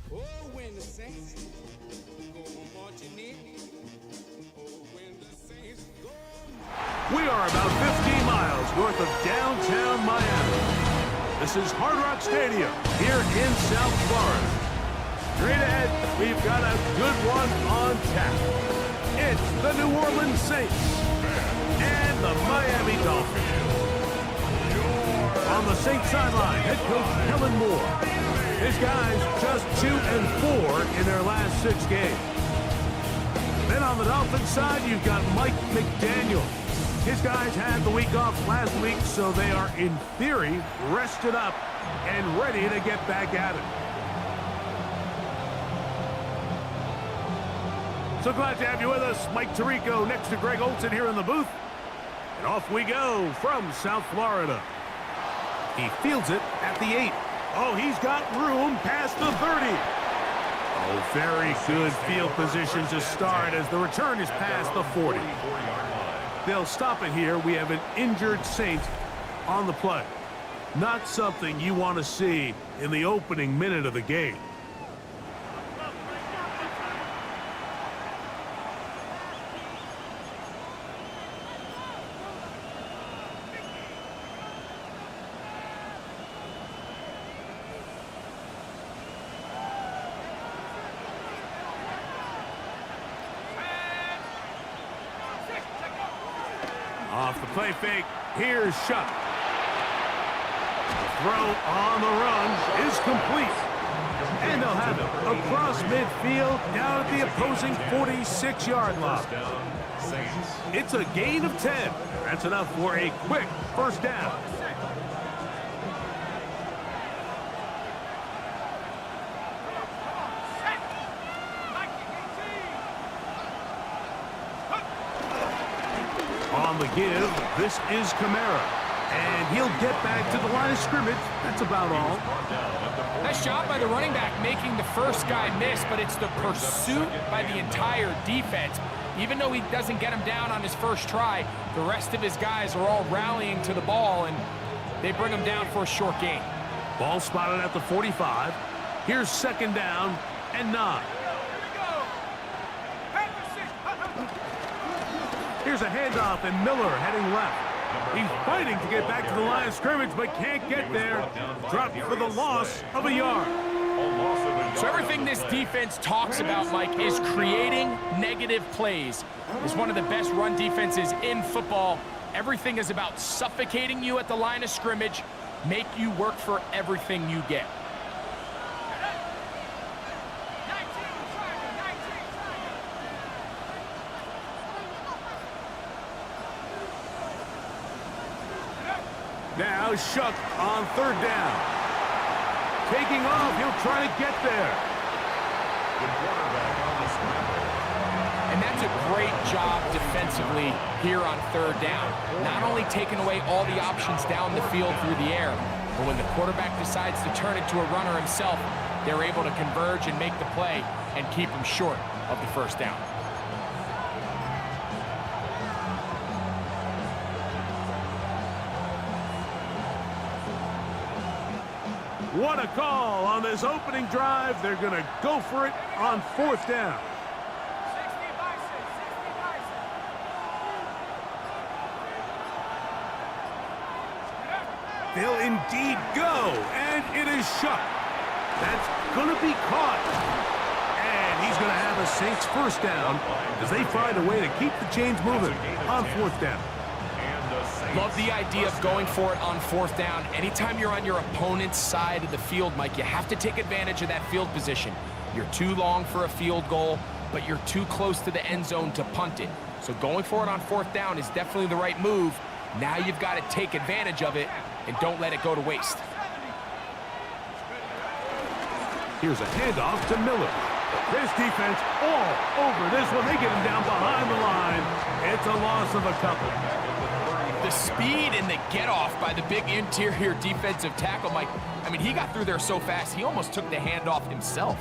Oh, when the saints go marching in. Oh, when the saints go. We are about 15 miles north of downtown Miami. This is Hard Rock Stadium here in South Florida. Straight ahead, we've got a good one on tap. It's the New Orleans Saints and the Miami Dolphins. On the Saints sideline, head coach Kellen Moore. His guys just 2-4 in their last 6 games. Then on the Dolphins side, you've got Mike McDaniel. His guys had the week off last week, so they are, in theory, rested up and ready to get back at it. So glad to have you with us. Mike Tirico next to Greg Olson here in the booth. And off we go from South Florida. He fields it at the 8. Oh, he's got room past the 30. Oh, very good field position to start as the return is past the 40. They'll stop it here. We have an injured Saint on the play. Not something you want to see in the opening minute of the game. Off the play fake, here's Shuck. The throw on the run is complete. And they'll have it across midfield down at the opposing 46-yard line. It's a gain of 10. That's enough for a quick first down. On the give, this is Kamara. And he'll get back to the line of scrimmage. That's about all. Nice job by the running back making the first guy miss, but it's the pursuit by the entire defense. Even though he doesn't get him down on his first try, the rest of his guys are all rallying to the ball, and they bring him down for a short gain. Ball spotted at the 45. Here's second down and 9. Here's a handoff, and Miller heading left. He's fighting to get back to the line of scrimmage, but can't get there. Dropped for the loss of a yard. So everything this defense talks about, Mike, is creating negative plays. It's one of the best run defenses in football. Everything is about suffocating you at the line of scrimmage, make you work for everything you get. Now Shuck on third down. Taking off, he'll try to get there. And that's a great job defensively here on third down. Not only taking away all the options down the field through the air, but when the quarterback decides to turn it to a runner himself, they're able to converge and make the play and keep him short of the first down. What a call on this opening drive. They're going to go for it on fourth down. They'll indeed go, and it is Shuck. That's going to be caught. And he's going to have a Saints first down as they find a way to keep the chains moving on fourth down. Love the idea of going for it on fourth down. Anytime you're on your opponent's side of the field, Mike, you have to take advantage of that field position. You're too long for a field goal, but you're too close to the end zone to punt it. So going for it on fourth down is definitely the right move. Now you've got to take advantage of it and don't let it go to waste. Here's a handoff to Miller. This defense all over this one. They get him down behind the line. It's a loss of a couple. The speed and the get-off by the big interior defensive tackle, Mike. I mean, he got through there so fast, he almost took the handoff himself.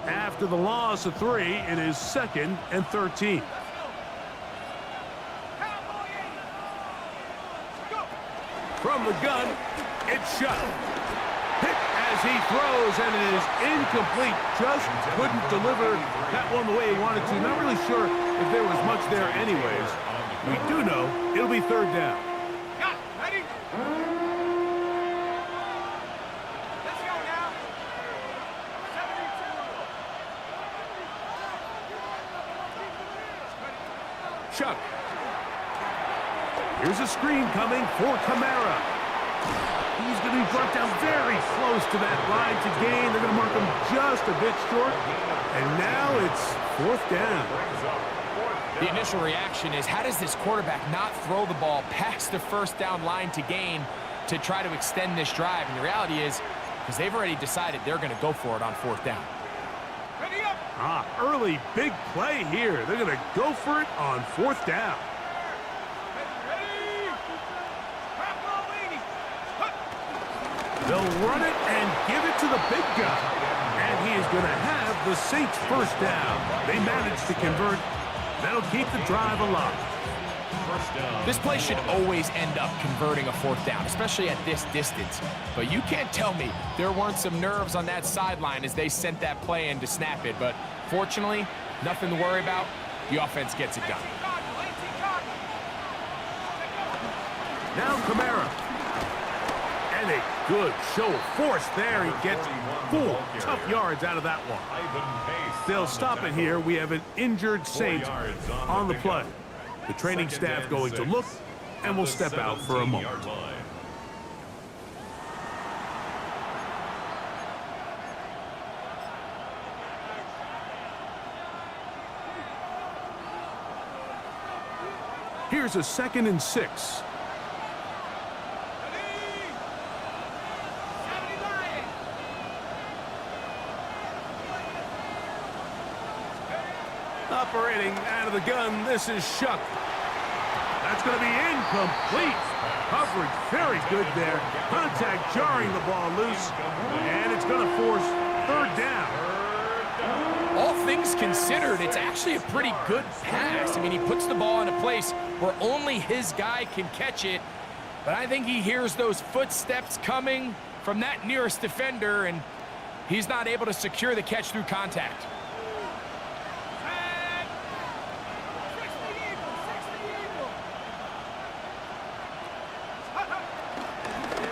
After the loss of 3, it is 2nd and 13. From the gun, it's shot. Hit as he throws, and it is incomplete. Just couldn't deliver that one the way he wanted to. Not really sure if there was much there anyways. We do know it'll be 3rd down. Ready? Let's go now. 72. Chuck. Here's a screen coming for Kamara. He's going to be brought down very close to that line to gain. They're going to mark him just a bit short. And now it's 4th down. The initial reaction is, how does this quarterback not throw the ball past the 1st down line to gain to try to extend this drive? And the reality is, because they've already decided they're going to go for it on 4th down. Early big play here. They're going to go for it on 4th down. They'll run it and give it to the big guy. And he is going to have the Saints' 1st down. They managed to convert. That'll keep the drive alive. This play should always end up converting a 4th down, especially at this distance. But you can't tell me there weren't some nerves on that sideline as they sent that play in to snap it. But fortunately, nothing to worry about. The offense gets it done. Now Kamara. And a good show of force there. He gets 4 tough yards out of that one. They'll stop it here. We have an injured Saint on the play. The training staff going to look, and will step out for a moment. Here's a 2nd and 6. Operating out of the gun, this is Shuck. That's going to be incomplete. Coverage very good there. Contact jarring the ball loose, and it's going to force 3rd down. All things considered, it's actually a pretty good pass. I mean, he puts the ball in a place where only his guy can catch it, but I think he hears those footsteps coming from that nearest defender, and he's not able to secure the catch through contact.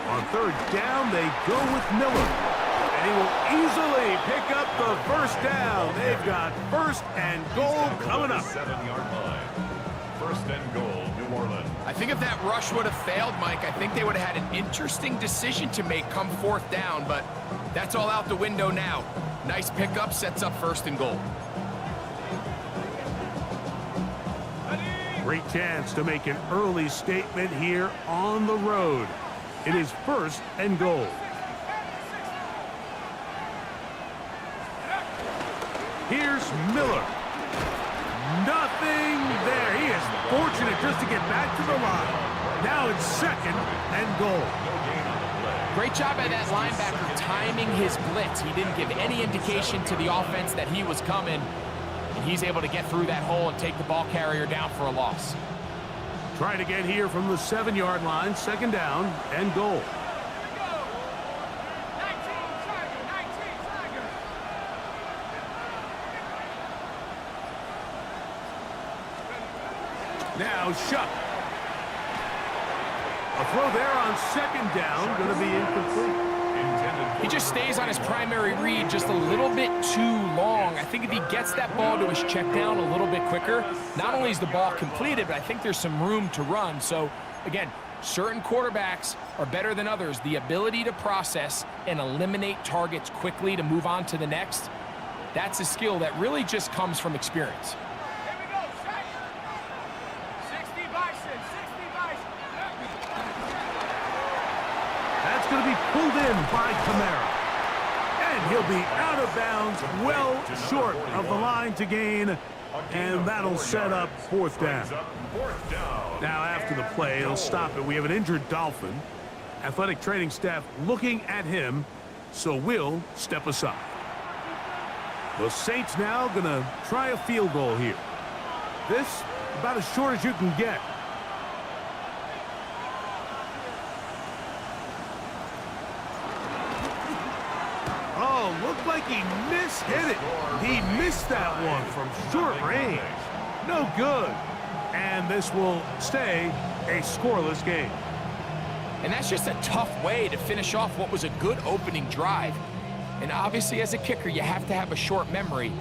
On 3rd down, they go with Miller. And he will easily pick up the 1st down. They've got 1st and goal coming up. 7-yard line. 1st and goal, New Orleans. I think if that rush would have failed, Mike, I think they would have had an interesting decision to make come 4th down, but that's all out the window now. Nice pickup, sets up 1st and goal. Great chance to make an early statement here on the road. It is 1st and goal. Here's Miller. Nothing there. He is fortunate just to get back to the line. Now it's 2nd and goal. Great job by that linebacker timing his blitz. He didn't give any indication to the offense that he was coming, and he's able to get through that hole and take the ball carrier down for a loss. Trying again here from the 7-yard line, 2nd down and goal. Now Shuck. A throw there on 2nd down, going to be incomplete. He just stays on his primary read just a little bit too long. I think if he gets that ball to his check down a little bit quicker, not only is the ball completed, but I think there's some room to run. So, again, certain quarterbacks are better than others. The ability to process and eliminate targets quickly to move on to the next, that's a skill that really just comes from experience. Here we go, shot. 60 Bison, 60 Bison. That's going to be pulled in by Kamara. And he'll be out of bounds, well short of the line to gain. And that'll set up fourth down. Now, after the play, he'll stop it. We have an injured Dolphin. Athletic training staff looking at him, so we'll step aside. The Saints now going to try a field goal here. This, about as short as you can get. Oh, looked like he mishit it. He missed that one from short range. No good. And this will stay a scoreless game. And that's just a tough way to finish off what was a good opening drive. And obviously, as a kicker, you have to have a short memory.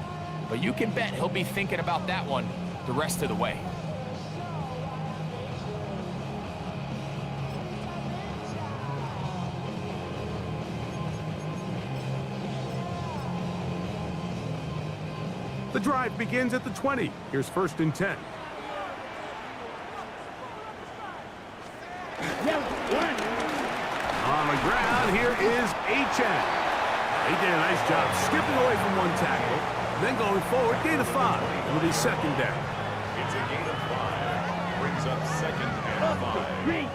But you can bet he'll be thinking about that one the rest of the way. The drive begins at the 20. Here's 1st and 10. On the ground, here is Achan. He did a nice job skipping away from one tackle, then going forward, gain of 5. It'll be 2nd down. It's a gain of 5. Brings up 2nd and 5.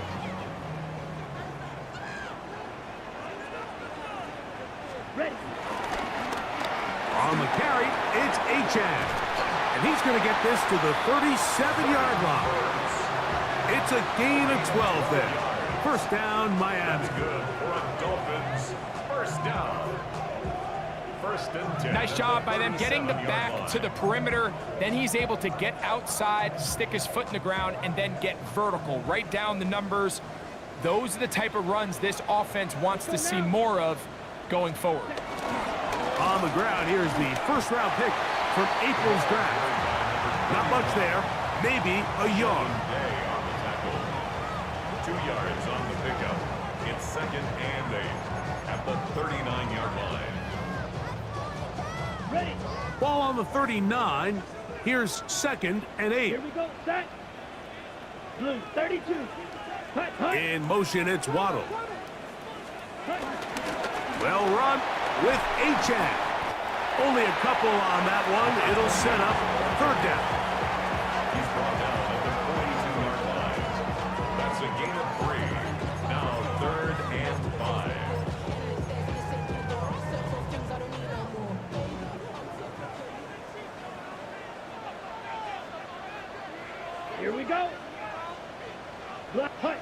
On the carry, it's Achan. And he's going to get this to the 37-yard line. It's a gain of 12 there. 1st down, Miami. Good for Dolphins. 1st down. 1st and 10. Nice job by them getting the back to the perimeter. Then he's able to get outside, stick his foot in the ground, and then get vertical. Right down the numbers. Those are the type of runs this offense wants to see more of going forward. On the ground, here's the 1st-round pick from April's draft. Not much there, maybe a yard. 2 yards on the pickup. It's 2nd and 8 at the 39-yard line. Ready. Ball on the 39. Here's 2nd and 8. Here we go, set. Blue, 32. Hut, hut. In motion, it's Waddle. Hut. Well run with Achan. Only a couple on that one. It'll set up 3rd down. He's brought down at the 42-yard line. That's a gain of 3. Now 3rd and 5. Here we go. Hut, hut.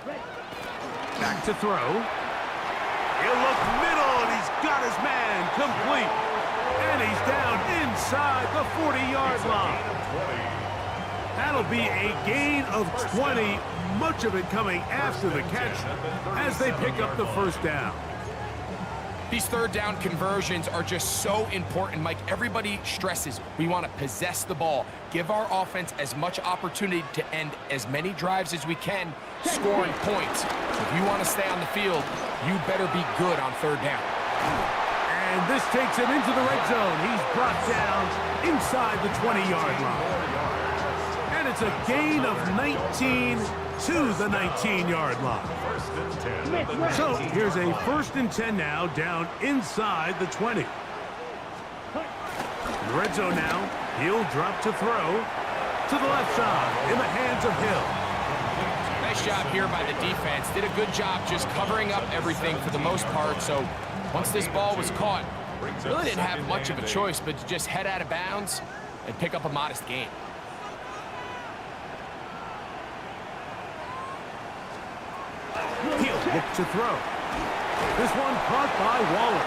Ready. Back to throw. He'll look middle, and he's got his man complete. And he's down inside the 40-yard line. That'll be a gain of 20, much of it coming after the catch as they pick up the 1st down. These 3rd down conversions are just so important, Mike. Everybody stresses we want to possess the ball, give our offense as much opportunity to end as many drives as we can, scoring points. So if you want to stay on the field, you better be good on 3rd down. And this takes him into the red zone. He's brought down inside the 20-yard line. And it's a gain of 19 to the 19-yard line. 1st and 10. So here's a 1st and 10 now, down inside the 20. In the red zone now, he'll drop to throw to the left side in the hands of Hill. Nice job here by the defense. Did a good job just covering up everything for the most part. So once this ball was caught, really didn't have much of a choice but to just head out of bounds and pick up a modest gain. He'll look to throw. This one caught by Waller.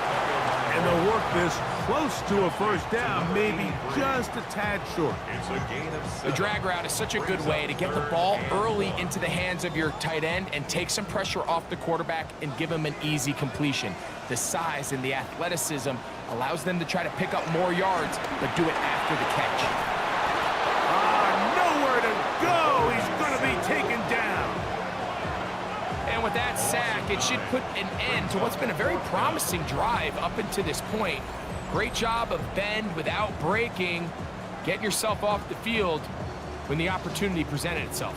And they'll work this close to a first down, maybe just a tad short. It's a gain of 7. The drag route is such a good way to get the ball early into the hands of your tight end and take some pressure off the quarterback and give him an easy completion. The size and the athleticism allows them to try to pick up more yards, but do it after the catch. Nowhere to go. He's going to be taken down. And with that sack, it should put an end to what's been a very promising drive up until this point. Great job of bend without breaking, getting yourself off the field when the opportunity presented itself.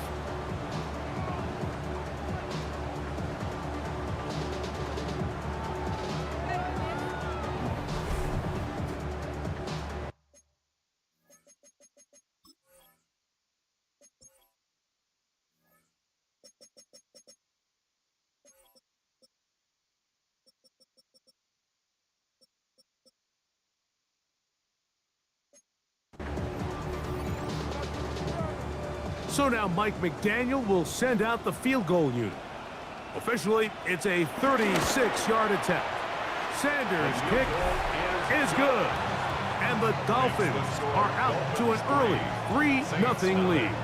So now Mike McDaniel will send out the field goal unit. Officially, it's a 36-yard attempt. Sanders' kick is good. And the Dolphins are out to an early 3-0 lead.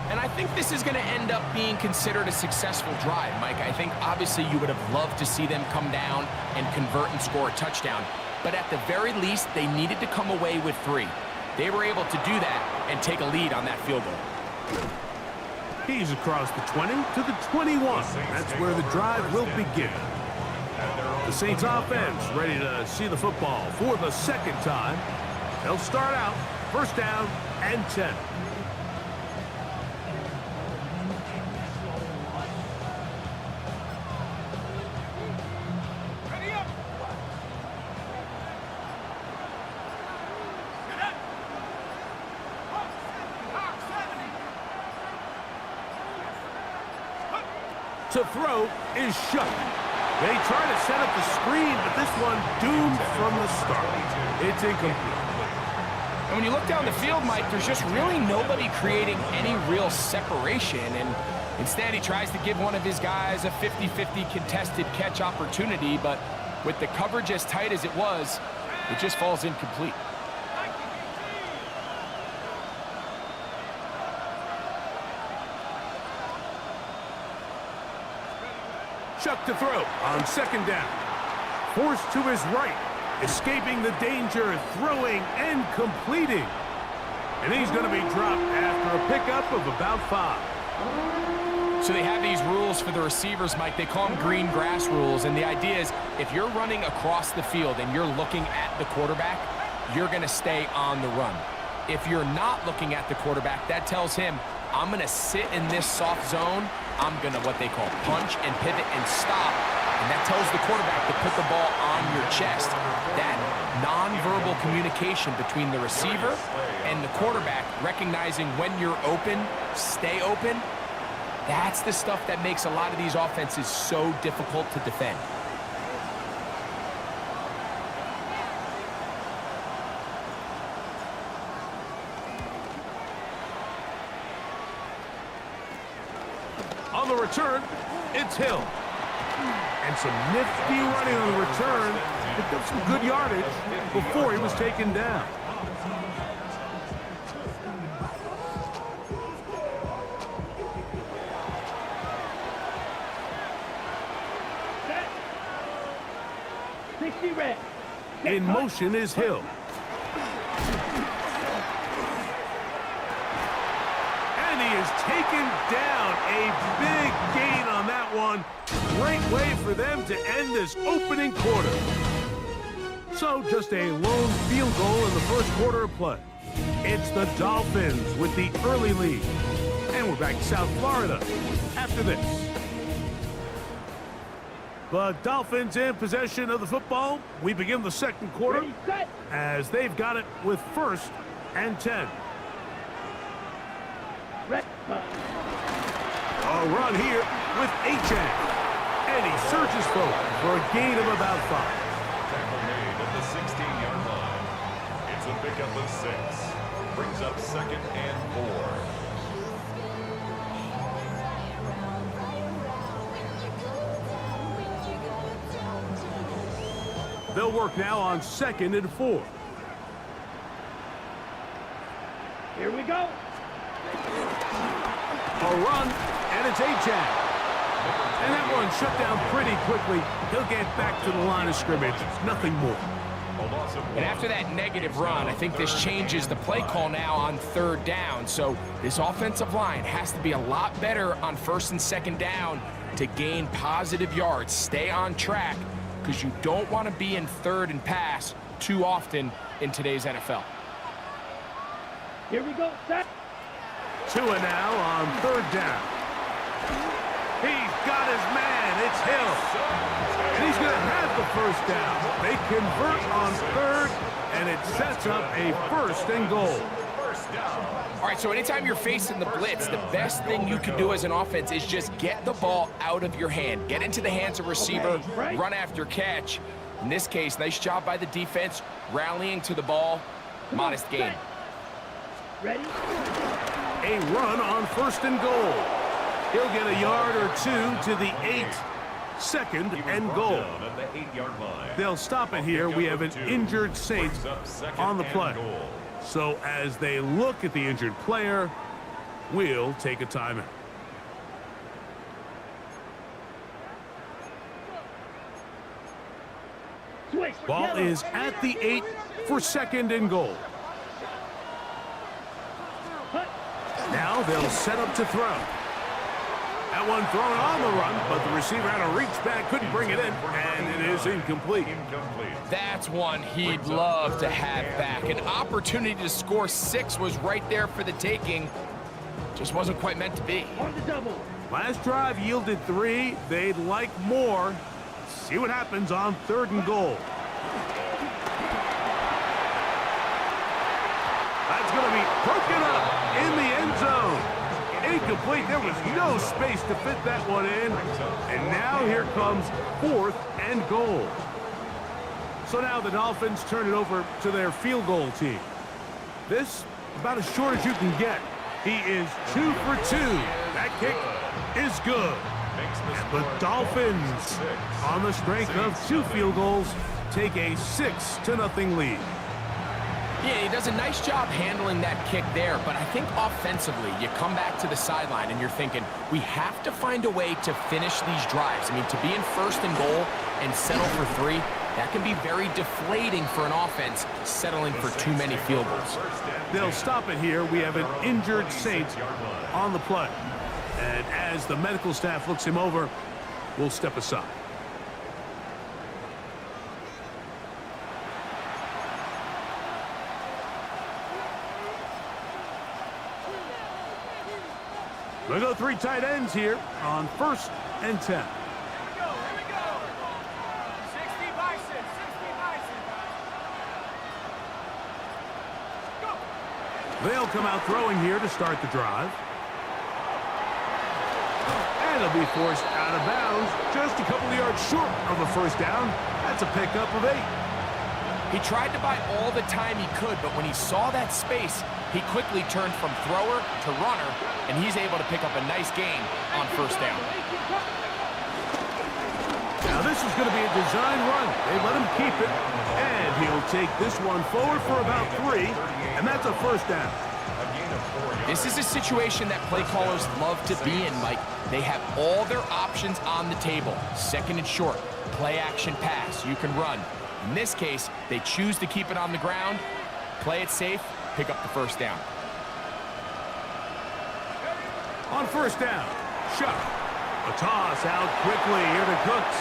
And I think this is going to end up being considered a successful drive, Mike. I think obviously you would have loved to see them come down and convert and score a touchdown. But at the very least, they needed to come away with 3. They were able to do that and take a lead on that field goal. He's across the 20 to the 21. That's where the drive will begin. The Saints offense ready to see the football for the second time. They'll start out first down and 10. Ready up. To throw is shut. They try to set up the screen, but this one doomed from the start. It's incomplete. And when you look down the field, Mike, there's just really nobody creating any real separation. And instead, he tries to give one of his guys a 50-50 contested catch opportunity. But with the coverage as tight as it was, it just falls incomplete. Chuck to throw on second down. Forced to his right, escaping the danger, throwing and completing. And he's going to be dropped after a pickup of about 5. So they have these rules for the receivers, Mike. They call them green grass rules. And the idea is if you're running across the field and you're looking at the quarterback, you're going to stay on the run. If you're not looking at the quarterback, that tells him, I'm going to sit in this soft zone. I'm going to what they call punch and pivot and stop. And that tells the quarterback to put the ball on your chest. That nonverbal communication between the receiver and the quarterback, recognizing when you're open, stay open, that's the stuff that makes a lot of these offenses so difficult to defend. On the return, it's Hill. And some nifty running on the return. Picked up some good yardage before he was taken down. In motion is Hill. And he is taken down. A big gain on that one. Great way for them to end this opening quarter. So just a lone field goal in the first quarter of play. It's the Dolphins with the early lead. And we're back to South Florida after this. The Dolphins in possession of the football. We begin the second quarter as they've got it with first and 10. A run here with Achan. And he surges forward for a gain of about 5. Tackle made at the 16-yard line. It's a pickup of 6. Brings up second and 4. They'll work now on 2nd and 4. Here we go. A run, and it's A-Chan. And that one shut down pretty quickly. He'll get back to the line of scrimmage. Nothing more. And after that negative run, I think this changes the play call now on 3rd down. So this offensive line has to be a lot better on 1st and 2nd down to gain positive yards. Stay on track because you don't want to be in 3rd and pass too often in today's NFL. Here we go, set. Tua now on 3rd down. He's got his man. It's Hill. And he's going to have the 1st down. They convert on 3rd, and it sets up a 1st and goal. All right, so anytime you're facing the blitz, the best thing you can do as an offense is just get the ball out of your hand. Get into the hands of receiver, run after catch. In this case, nice job by the defense, rallying to the ball. Modest gain. Ready? A run on 1st and goal. He'll get a yard or 2 to the 8. 2nd and goal. They'll stop it here. We have an injured Saint on the play. So as they look at the injured player, we'll take a timeout. Ball is at the 8 for 2nd and goal. Now they'll set up to throw. That one thrown on the run, but the receiver had to reach back, couldn't bring it in, and it is incomplete. That's one he'd love to have back. An opportunity to score 6 was right there for the taking. Just wasn't quite meant to be. On the double. Last drive yielded 3. They'd like more. See what happens on 3rd and goal. That's going to be broken up in the end zone. Incomplete. There was no space to fit that one in. And now here comes 4th and goal. So now the Dolphins turn it over to their field goal team. This about as short as you can get. He is 2 for 2. That kick is good. And the Dolphins, on the strength of 2 field goals, take a 6-0 lead. Yeah, he does a nice job handling that kick there, but I think offensively, you come back to the sideline and you're thinking, we have to find a way to finish these drives. I mean, to be in 1st and goal and settle for 3, that can be very deflating for an offense settling for too many field goals. They'll stop it here. We have an injured Saint on the play. And as the medical staff looks him over, we'll step aside. We'll go 3 tight ends here on 1st and 10. Here we go. 60 Bison, 60 Bison. Go. They'll come out throwing here to start the drive. And they'll be forced out of bounds just a couple of yards short of a 1st down. That's a pickup of 8. He tried to buy all the time he could, but when he saw that space, he quickly turned from thrower to runner, and he's able to pick up a nice gain on 1st down. Now this is going to be a design run. They let him keep it, and he'll take this one forward for about 3, and that's a 1st down. This is a situation that play callers love to be in, Mike. They have all their options on the table. 2nd and short, play action pass, you can run. In this case, they choose to keep it on the ground, play it safe, pick up the 1st down. On 1st down, Shuck. A toss out quickly here to Cooks.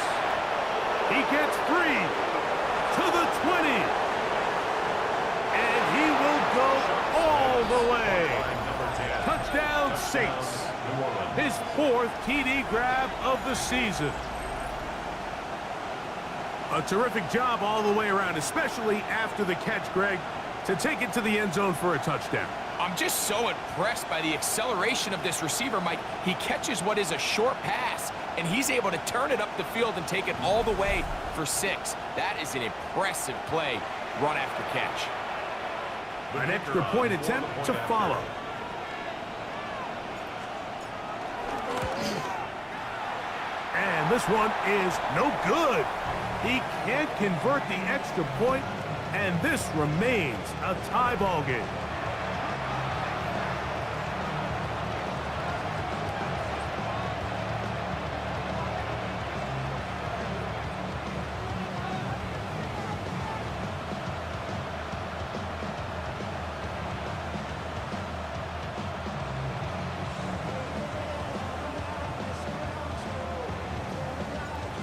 He gets 3 to the 20. And he will go all the way. Touchdown Saints. His 4th TD grab of the season. A terrific job all the way around, especially after the catch, Greg, to take it to the end zone for a touchdown. I'm just so impressed by the acceleration of this receiver, Mike. He catches what is a short pass, and he's able to turn it up the field and take it all the way for 6. That is an impressive play, run after catch. An extra point attempt to follow. And this one is no good. He can't convert the extra point, and this remains a tie ball game.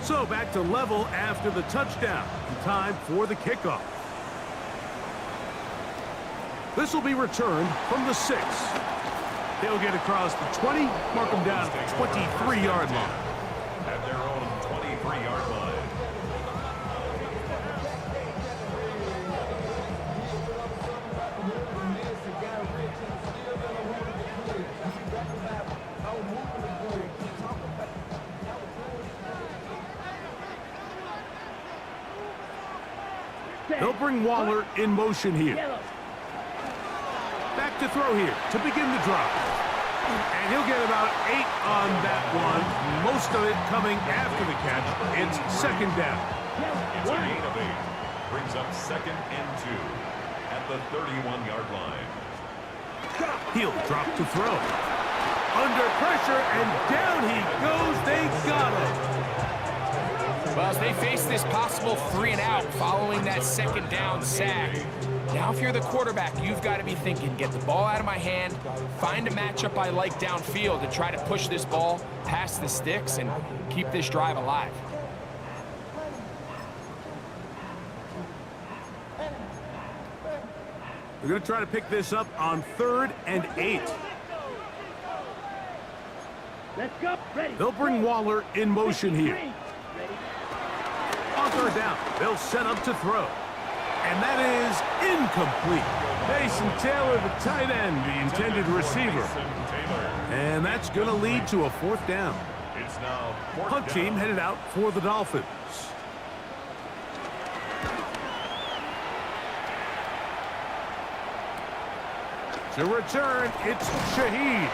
So back to level after the touchdown. Time for the kickoff. This will be returned from the 6. They'll get across the 20, mark them down at the 23-yard line. At their own 23-yard line. They'll bring Waller in motion here. Back to throw here to begin the drive. And he'll get about 8 on that one. Most of it coming after the catch. It's second down. It's a gain of 8. Brings up 2nd and 2 at the 31-yard line. He'll drop to throw. Under pressure, and down he goes. They got him. Well, as they face this possible 3 and out following that second down sack, now if you're the quarterback, you've got to be thinking, get the ball out of my hand, find a matchup I like downfield to try to push this ball past the sticks and keep this drive alive. We're going to try to pick this up on 3rd and 8. Let's go. Ready. They'll bring Waller in motion here. On 3rd down, they'll set up to throw. And that is incomplete. Mason Taylor, the tight end, the intended receiver. And that's going to lead to a 4th down. It's now 4th Punt down. team headed out for the Dolphins. To return, it's Shaheed.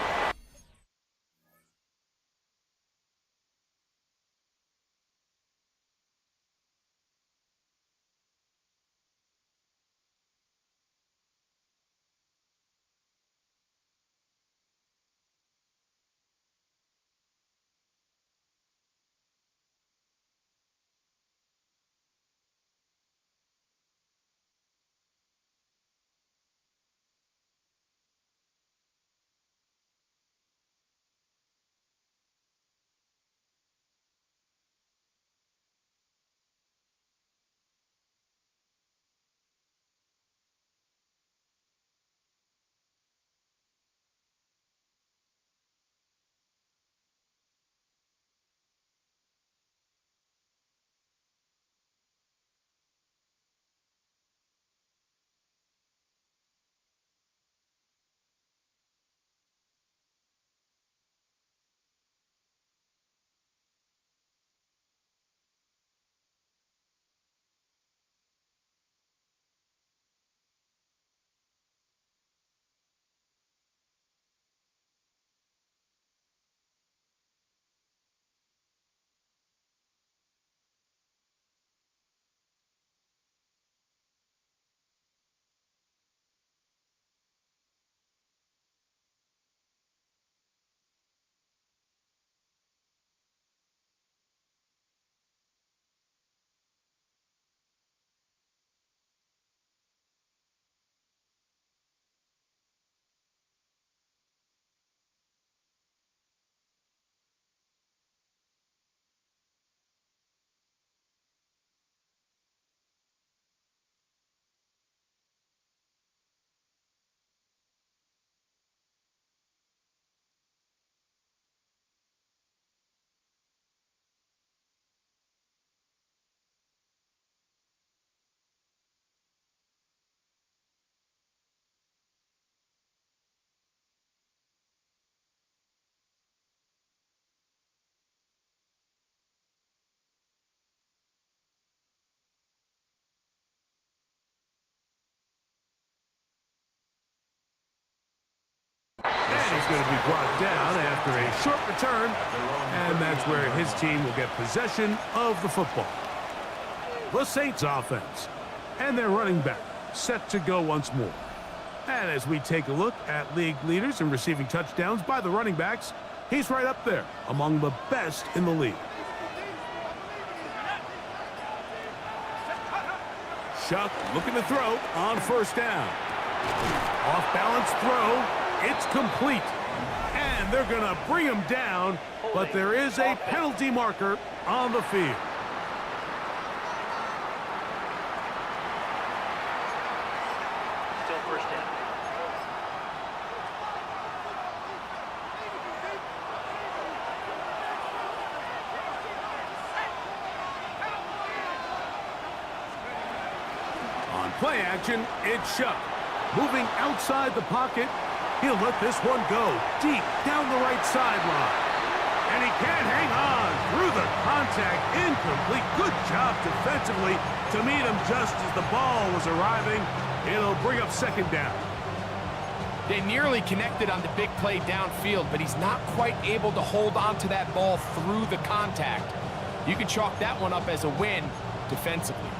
And he's going to be brought down after a short return. And that's where his team will get possession of the football. the Saints offense. And their running back set to go once more. And as we take a look at league leaders in receiving touchdowns by the running backs, he's right up there among the best in the league. Shuck looking to throw on first down. Off-balance throw. It's complete. And they're going to bring him down, but there is a penalty marker on the field. Still first down. On play action, it's Shuck. Moving outside the pocket, he'll let this one go deep down the right sideline. And he can't hang on through the contact. Incomplete. Good job defensively to meet him just as the ball was arriving. It'll bring up second down. They nearly connected on the big play downfield, but he's not quite able to hold on to that ball through the contact. You can chalk that one up as a win defensively.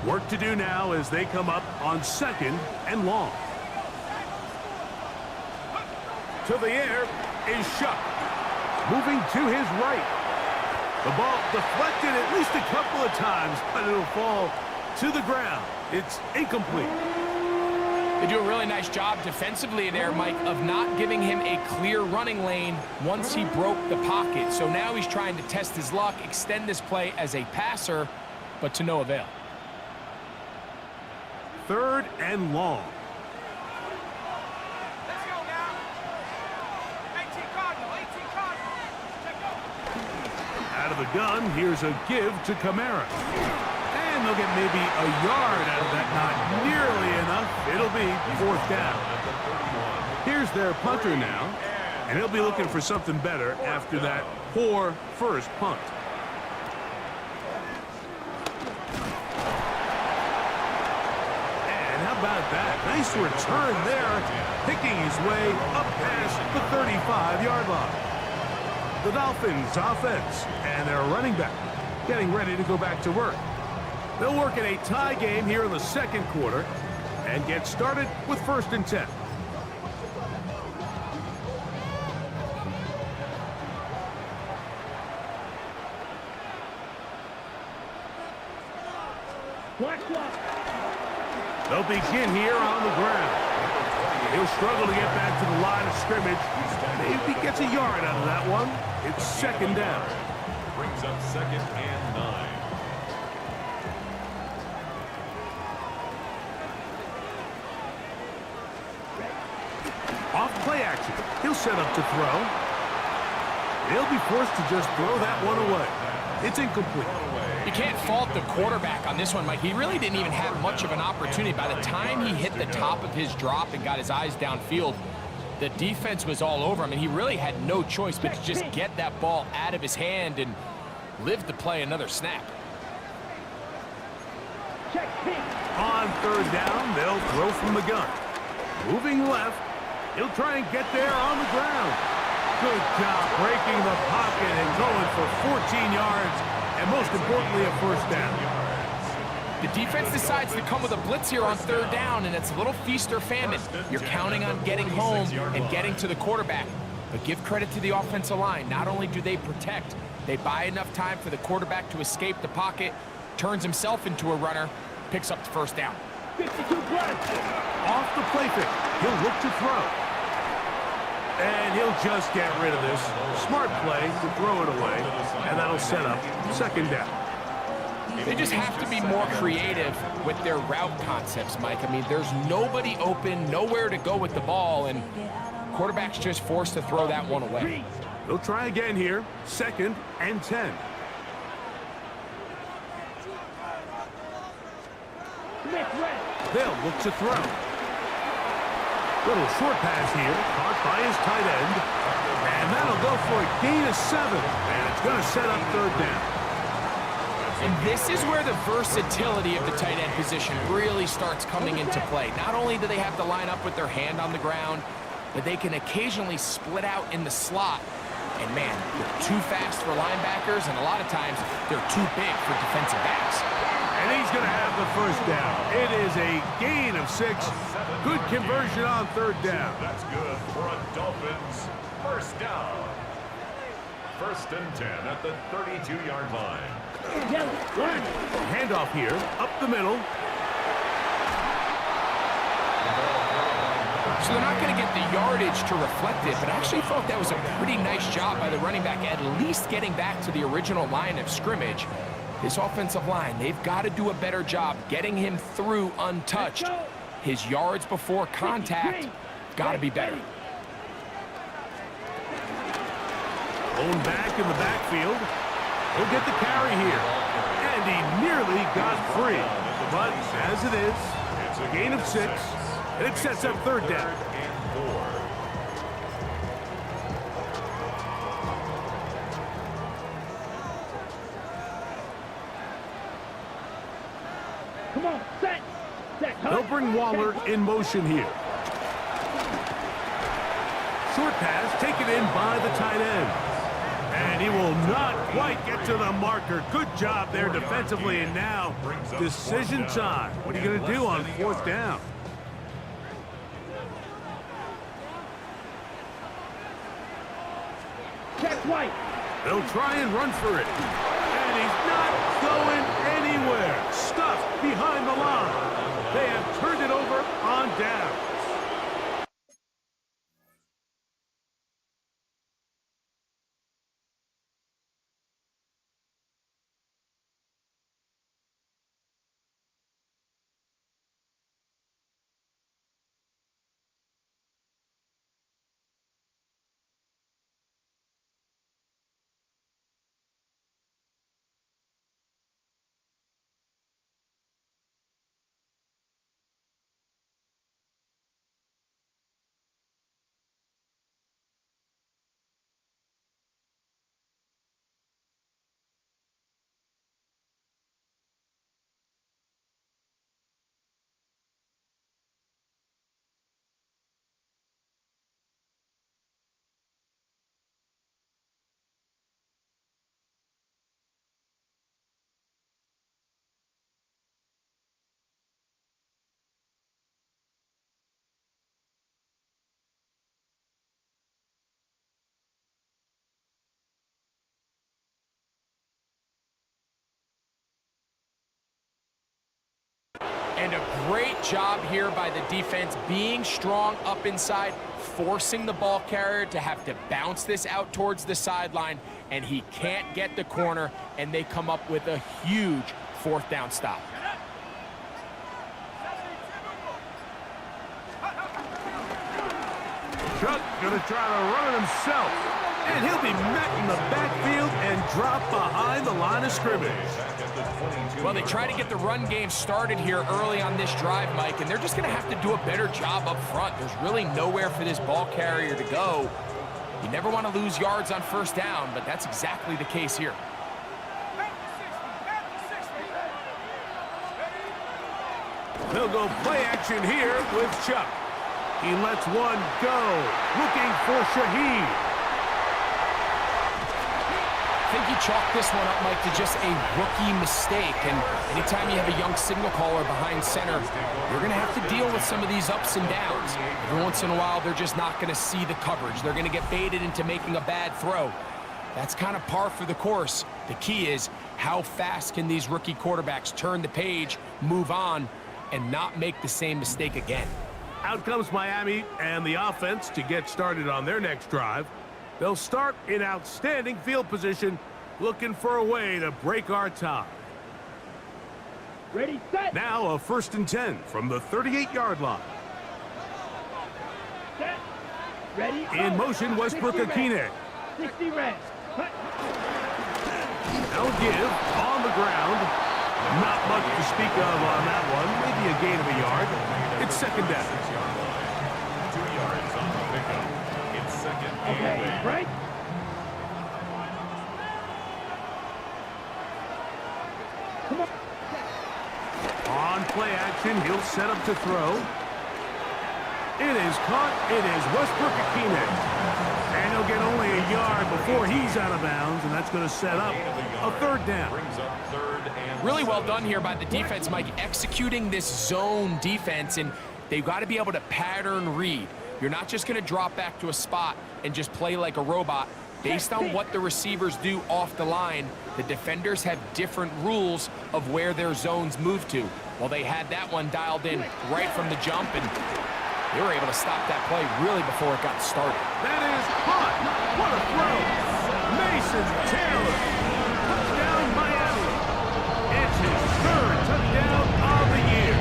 Work to do now as they come up on second and long. To the air is Shuck. Moving to his right. The ball deflected at least a couple of times, but it'll fall to the ground. It's incomplete. They do a really nice job defensively there, Mike, of not giving him a clear running lane once he broke the pocket. So now he's trying to test his luck, extend this play as a passer, but to no avail. Third and long. Let's go now. 18 Cardinal, 18 Cardinal. Check go. Out of the gun, here's a give to Kamara. And they'll get maybe a yard out of that. Not nearly enough. It'll be fourth down. Here's their punter now. And he'll be looking for something better after that poor first punt. About that. Nice return there, picking his way up past the 35-yard line. The Dolphins offense and their running back getting ready to go back to work. They'll work in a tie game here in the second quarter and get started with 1st and 10. They'll begin here on the ground. He'll struggle to get back to the line of scrimmage. Maybe gets a yard out of that one. It's second down. Brings up second and 9. Off play action. He'll set up to throw. He'll be forced to just throw that one away. It's incomplete. You can't fault the quarterback on this one, Mike. He really didn't even have much of an opportunity. By the time he hit the top of his drop and got his eyes downfield, the defense was all over him, and he really had no choice but to just get that ball out of his hand and live to play another snap. On third down, they'll throw from the gun. Moving left, he'll try and get there on the ground. Good job breaking the pocket and going for 14 yards. And most importantly, a first down. The defense decides to come with a blitz here on third down, and it's a little feast or famine. You're counting on getting home and getting to the quarterback. But give credit to the offensive line. Not only do they protect, they buy enough time for the quarterback to escape the pocket, turns himself into a runner, picks up the first down. 52 plus. Off the play fake, he'll look to throw. And he'll just get rid of this. Smart play to throw it away, and that'll set up second down. They just have to be more creative with their route concepts, Mike. I mean, there's nobody open, nowhere to go with the ball, and quarterback's just forced to throw that one away. They'll try again here, 2nd and 10. They'll look to throw. Little short pass here, caught by his tight end. And that'll go for a gain of 7. And it's going to set up third down. And this is where the versatility of the tight end position really starts coming into play. Not only do they have to line up with their hand on the ground, but they can occasionally split out in the slot. And man, they're too fast for linebackers, and a lot of times they're too big for defensive backs. And he's going to have the first down. It is a gain of 6. Good conversion on third down. That's good for a Dolphins first down. First and 10 at the 32-yard line. Handoff here, up the middle. So they're not going to get the yardage to reflect it, but I actually thought that was a pretty nice job by the running back, at least getting back to the original line of scrimmage. This offensive line, they've got to do a better job getting him through untouched. His yards before contact got to be better. Going back in the backfield. He'll get the carry here. And he nearly got free. But as it is, it's a gain of 6. And it sets up third down. Come on, set. They'll bring Waller in motion here. Short pass taken in by the tight end. And he will not quite get to the marker. Good job there defensively. And now, decision time. What are you going to do on fourth down? Check White. They'll try and run for it. And he's not going anywhere. Stuffed behind the line. They have turned it over on down. And a great job here by the defense, being strong up inside, forcing the ball carrier to have to bounce this out towards the sideline, and he can't get the corner, and they come up with a huge fourth down stop. Chuck going to try to run it himself. And he'll be met in the backfield and dropped behind the line of scrimmage. Well, they try to get the run game started here early on this drive, Mike, and they're just going to have to do a better job up front. There's really nowhere for this ball carrier to go. You never want to lose yards on first down, but that's exactly the case here. They'll go play action here with Chuck. He lets one go, looking for Shaheed. I think you chalk this one up, Mike, to just a rookie mistake. And anytime you have a young signal caller behind center, you're going to have to deal with some of these ups and downs. Every once in a while, they're just not going to see the coverage. They're going to get baited into making a bad throw. That's kind of par for the course. The key is, how fast can these rookie quarterbacks turn the page, move on, and not make the same mistake again? Out comes Miami and the offense to get started on their next drive. They'll start in outstanding field position, looking for a way to break our tie. Ready, set. Now a 1st and 10 from the 38-yard line. Set. Ready, In go. motion, Westbrook 60 Akine. red. 60 red. Cut. They'll give on the ground. Not much to speak of on that one. Maybe a gain of a yard. It's second down. 2 yards on the pickup. It's second and Okay, right. On play action, he'll set up to throw. It is caught. It is Westbrook-Akine. And he'll get only a yard before he's out of bounds, and that's going to set up a third down. Really well done here by the defense, Mike, executing this zone defense, and they've got to be able to pattern read. You're not just going to drop back to a spot and just play like a robot. Based on what the receivers do off the line, the defenders have different rules of where their zones move to. Well, they had that one dialed in right from the jump, and they were able to stop that play really before it got started. That is hot. What a throw. Mason Taylor. Touchdown, Miami. It's his third touchdown of the year.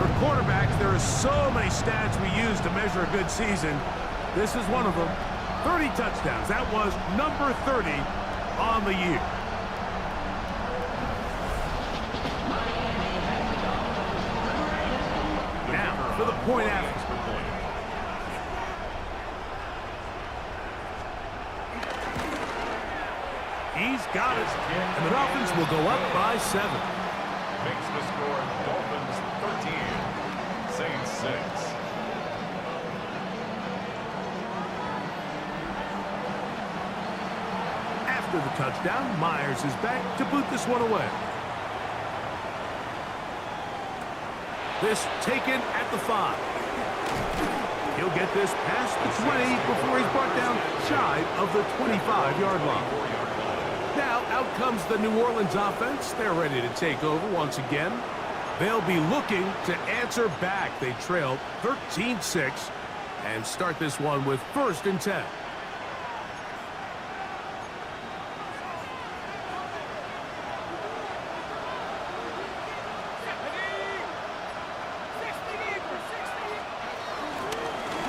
For quarterbacks, there are so many stats we use to measure a good season. This is one of them. 30 touchdowns. That was number 30 on the year. Now for the point after. He's got it. And the Dolphins will go up by 7. Makes the score Dolphins 13, Saints 6. After the touchdown, Myers is back to boot this one away. This taken at the 5. He'll get this past the 20 before he's brought down shy of the 25-yard line. Now out comes the New Orleans offense. They're ready to take over once again. They'll be looking to answer back. They trail 13-6 and start this one with 1st and 10.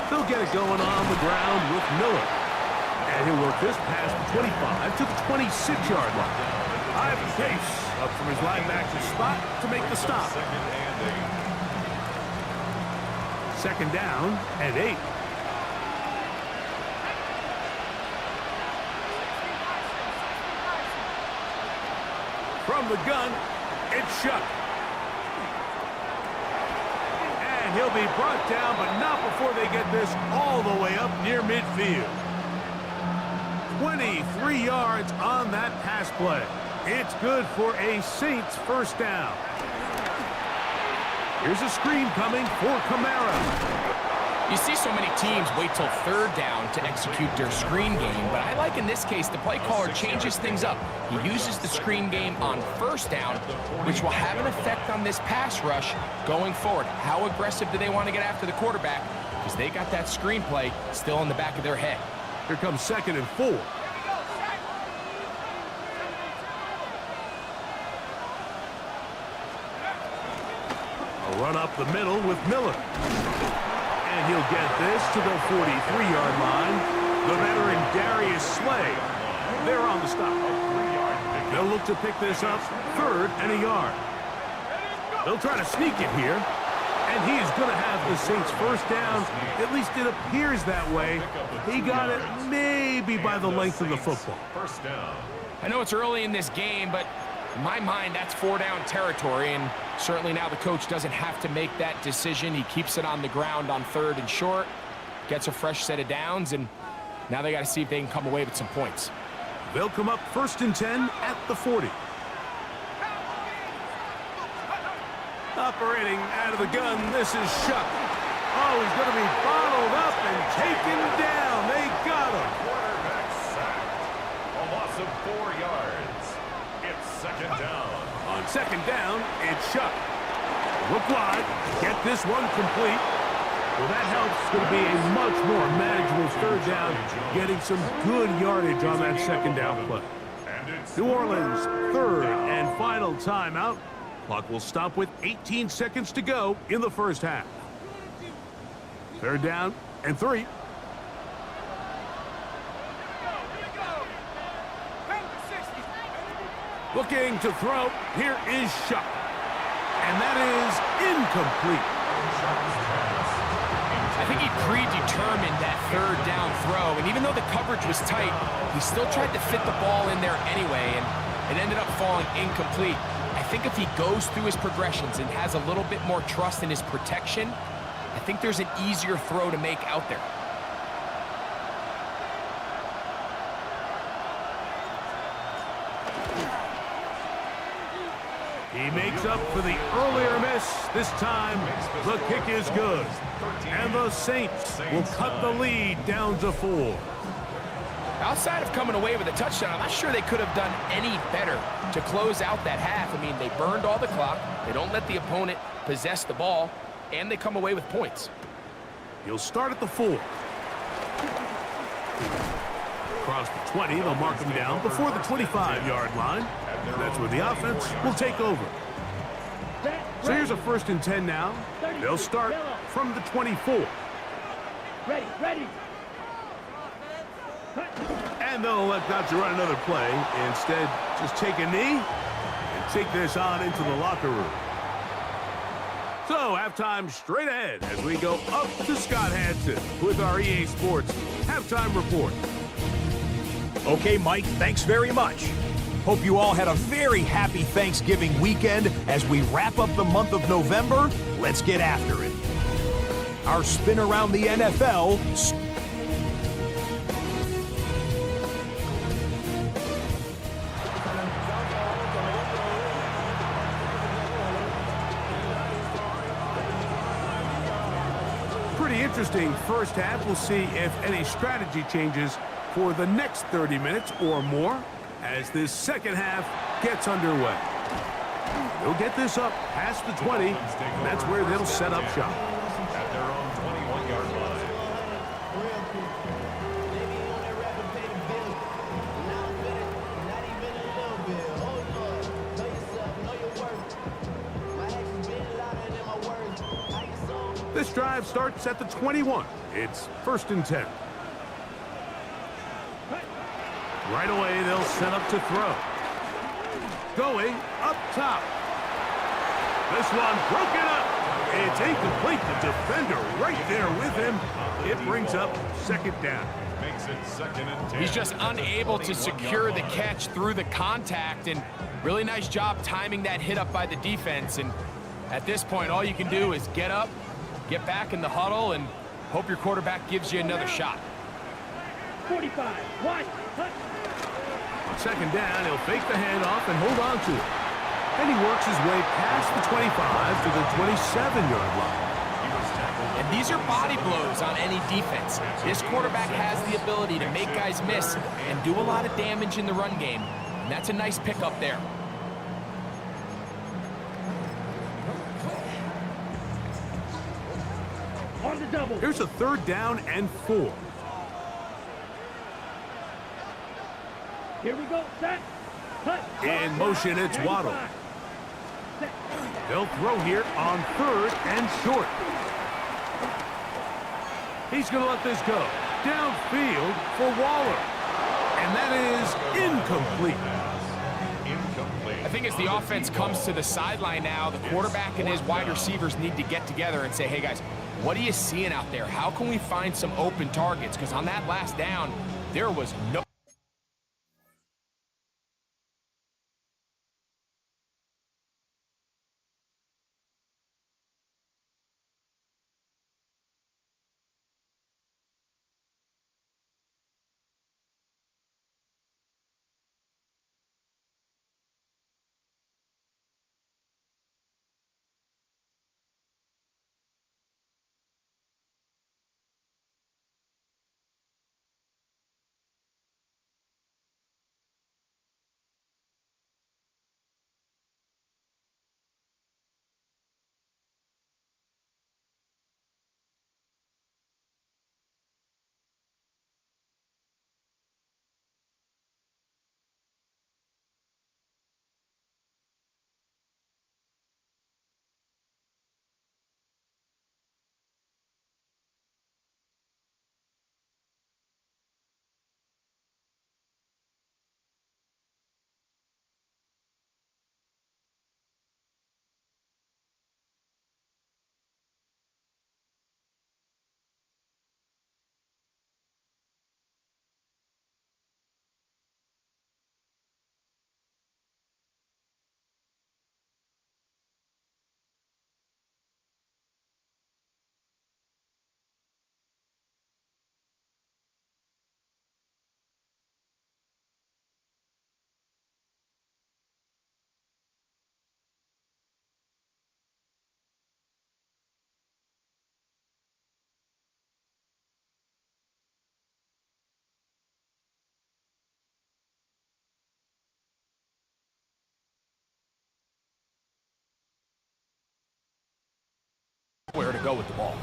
They'll get it going on the ground with Miller. And he'll work this past the 25 to the 26-yard line. Ivan Pace up from his linebacker spot to make the stop. 2nd down and 8. From the gun, it's Shuck. And he'll be brought down, but not before they get this all the way up near midfield. 23 yards on that pass play. It's good for a Saints 1st down. Here's a screen coming for Kamara. You see so many teams wait till 3rd down to execute their screen game, but I like in this case the play caller changes things up. He uses the screen game on 1st down, which will have an effect on this pass rush going forward. How aggressive do they want to get after the quarterback? Because they got that screen play still in the back of their head. Here comes 2nd and 4. A run up the middle with Miller. And he'll get this to the 43-yard line. The veteran Darius Slay. They're on the stop. They'll look to pick this up 3rd and a yard. They'll try to sneak it here. And he is going to have the Saints 1st down. At least it appears that way. He got it maybe by the length of the football. 1st down. I know it's early in this game, but in my mind, that's 4-down territory, and certainly now the coach doesn't have to make that decision. He keeps it on the ground on 3rd and short, gets a fresh set of downs, and now they got to see if they can come away with some points. They'll come up 1st and 10 at the 40. Operating out of the gun, this is Shuck. Oh, he's going to be bottled up and taken down. They got him. Quarterback sacked. A loss of 4 yards. It's 2nd down. On 2nd down, it's Shuck. Look wide. Get this one complete. Well, that helps. It's going to be a much more manageable 3rd down, getting some good yardage on that 2nd down play. New Orleans, 3rd and final timeout. Clock will stop with 18 seconds to go in the 1st half. 3rd down and 3. Looking to throw. Here is Shuck. And that is incomplete. I think he predetermined that 3rd down throw, and even though the coverage was tight, he still tried to fit the ball in there anyway, and it ended up falling incomplete. I think if he goes through his progressions and has a little bit more trust in his protection, I think there's an easier throw to make out there. He makes up for the earlier miss. This time, the kick is good. And the Saints will cut the lead down to 4. Outside of coming away with a touchdown, I'm not sure they could have done any better to close out that half. I mean, they burned all the clock. They don't let the opponent possess the ball, and they come away with points. He'll start at the 4. Across the 20, they'll mark him down before the 25-yard line. That's where the offense will take over. So here's a 1st and 10 now. They'll start from the 24. Ready. And they'll elect not to run another play. Instead, just take a knee and take this on into the locker room. So, halftime straight ahead as we go up to Scott Hansen with our EA Sports Halftime Report. Okay, Mike, thanks very much. Hope you all had a very happy Thanksgiving weekend. As we wrap up the month of November, let's get after it. Our spin around the NFL. Pretty interesting first half. We'll see if any strategy changes for the next 30 minutes or more as this second half gets underway. They'll get this up past the 20. That's where they'll set up shop. At their own 21-yard line. This drive starts at the 21. It's 1st and 10. Right away, they'll set up to throw. Going up top. This one broken up. It's incomplete. The defender right there with him. It brings up 2nd down. Makes it 2nd and 10. He's just unable to secure the catch through the contact, and really nice job timing that hit up by the defense. And at this point, all you can do is get up, get back in the huddle, and hope your quarterback gives you another shot. 45. Watch. On 2nd down, he'll fake the handoff and hold on to it. And he works his way past the 25 to the 27-yard line. And these are body blows on any defense. This quarterback has the ability to make guys miss and do a lot of damage in the run game. And that's a nice pickup there. On the double. Here's a 3rd down and 4. Here we go. Set. Cut. In motion, it's Waddle. They'll throw here on 3rd and short. He's going to let this go. Downfield for Waller. And that is incomplete. I think as the offense comes to the sideline now, the quarterback and his wide receivers need to get together and say, hey, guys, what are you seeing out there? How can we find some open targets? Because on that last down, there was no where to go with the ball.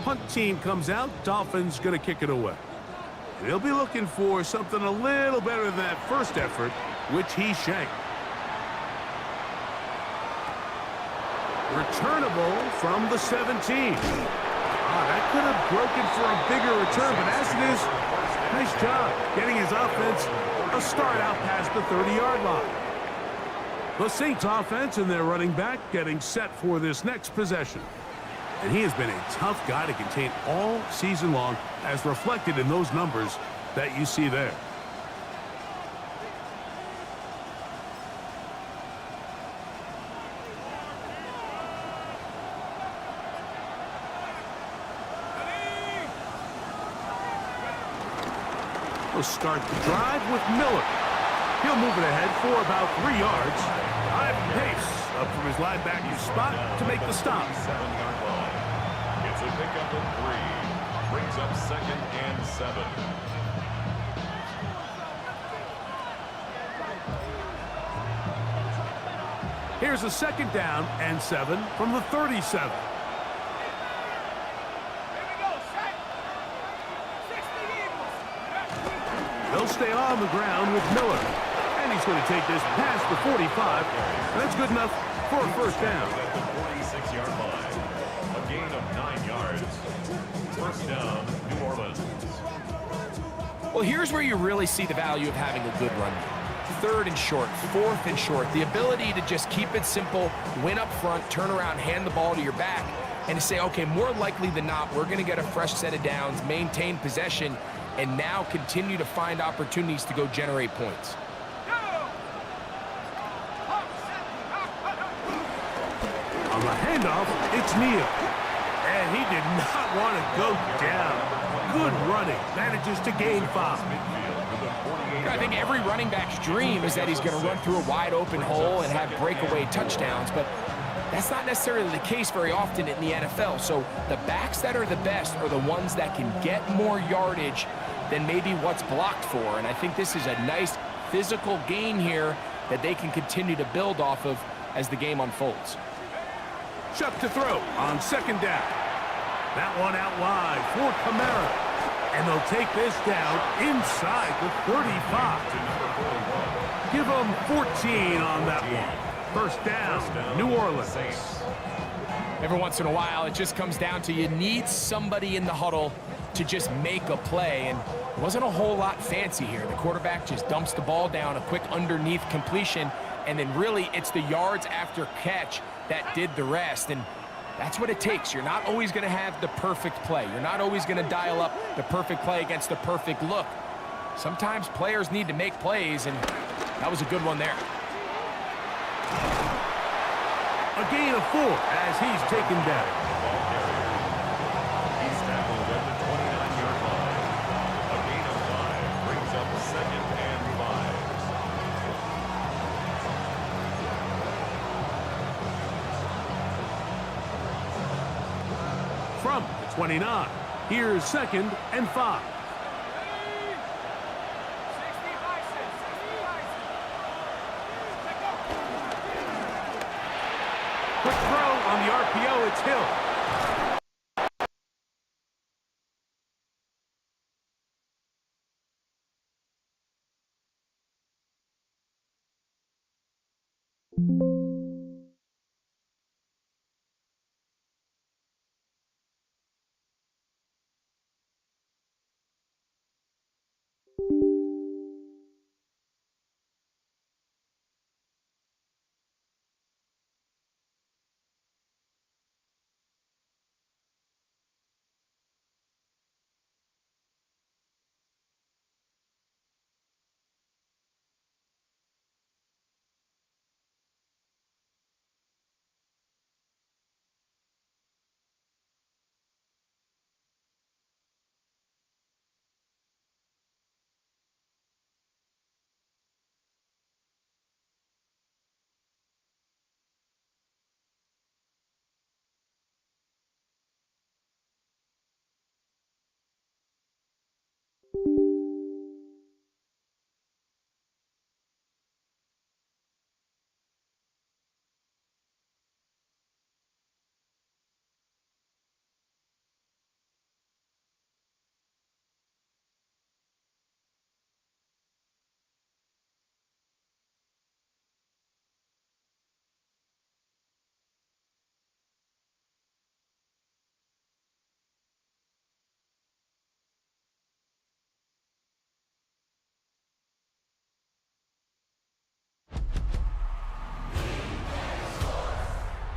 Punt team comes out. Dolphins going to kick it away. And he'll be looking for something a little better than that first effort, which he shanked. Returnable from the 17. That could have broken for a bigger return, but as it is, nice job getting his offense a start out past the 30-yard line. The Saints offense and their running back getting set for this next possession. And he has been a tough guy to contain all season long, as reflected in those numbers that you see there. We'll start the drive with Miller. He'll move it ahead for about 3 yards. High pace up from his linebacker's spot to make the stop. 7-yard line. It's a pickup of 3. Brings up 2nd and 7. Here's a 2nd down and 7 from the 37. They'll stay on the ground with Miller. And he's going to take this past the 45. That's good enough for a first down. At the 46-yard line. A gain of 9 yards. First down, New Orleans. Well, here's where you really see the value of having a good run game. 3rd and short, 4th and short. The ability to just keep it simple, win up front, turn around, hand the ball to your back, and to say, okay, more likely than not, we're going to get a fresh set of downs, maintain possession, and now continue to find opportunities to go generate points. On the handoff, it's Neal. And he did not want to go down. Good running. Manages to gain 5. I think every running back's dream is that he's going to run through a wide open hole and have breakaway touchdowns, but that's not necessarily the case very often in the NFL. So the backs that are the best are the ones that can get more yardage than maybe what's blocked for. And I think this is a nice physical gain here that they can continue to build off of as the game unfolds. Chuck to throw on 2nd down. That one out wide for Kamara. And they'll take this down inside the 35. Give them 14 on that one. First down, New Orleans. Every once in a while, it just comes down to you need somebody in the huddle to just make a play, and it wasn't a whole lot fancy here. The quarterback just dumps the ball down, a quick underneath completion, and then really it's the yards after catch that did the rest, and that's what it takes. You're not always going to have the perfect play. You're not always going to dial up the perfect play against the perfect look. Sometimes players need to make plays, and that was a good one there. A gain of 4 as he's taken down. He's tackled at the 29-yard line. A gain of 5 brings up 2nd and 5. From the 29, here's 2nd and 5. Quick throw on the RPO, it's Hill.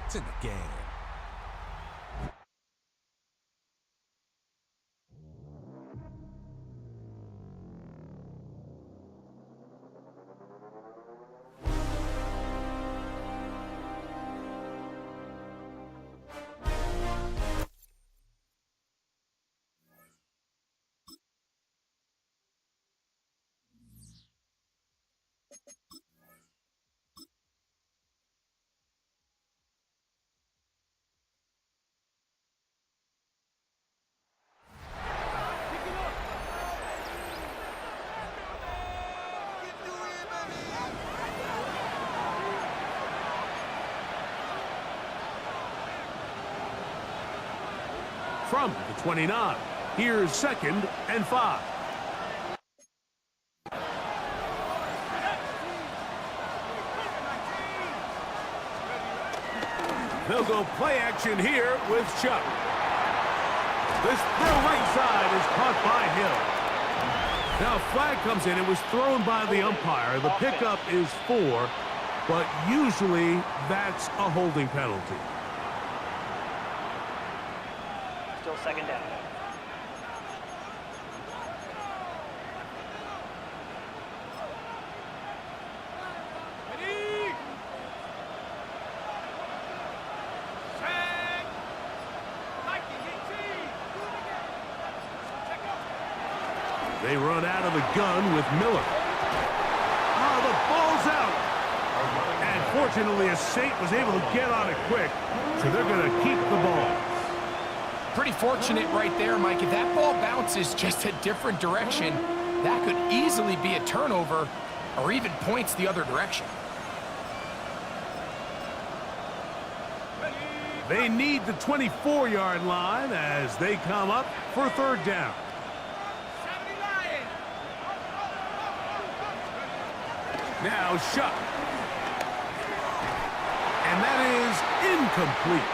It's in the game. From the 29, here's 2nd and 5. They'll go play action here with Chuck. This throw right side is caught by Hill. Now a flag comes in. It was thrown by the umpire. The pickup is 4, but usually that's a holding penalty. Still 2nd down. They run out of the gun with Miller. Oh, the ball's out. And fortunately, a Saint was able to get on it quick, so they're going to keep the ball. Pretty fortunate right there, Mike. If that ball bounces just a different direction, that could easily be a turnover or even points the other direction. They need the 24-yard line as they come up for 3rd down. Now Shuck. And that is incomplete.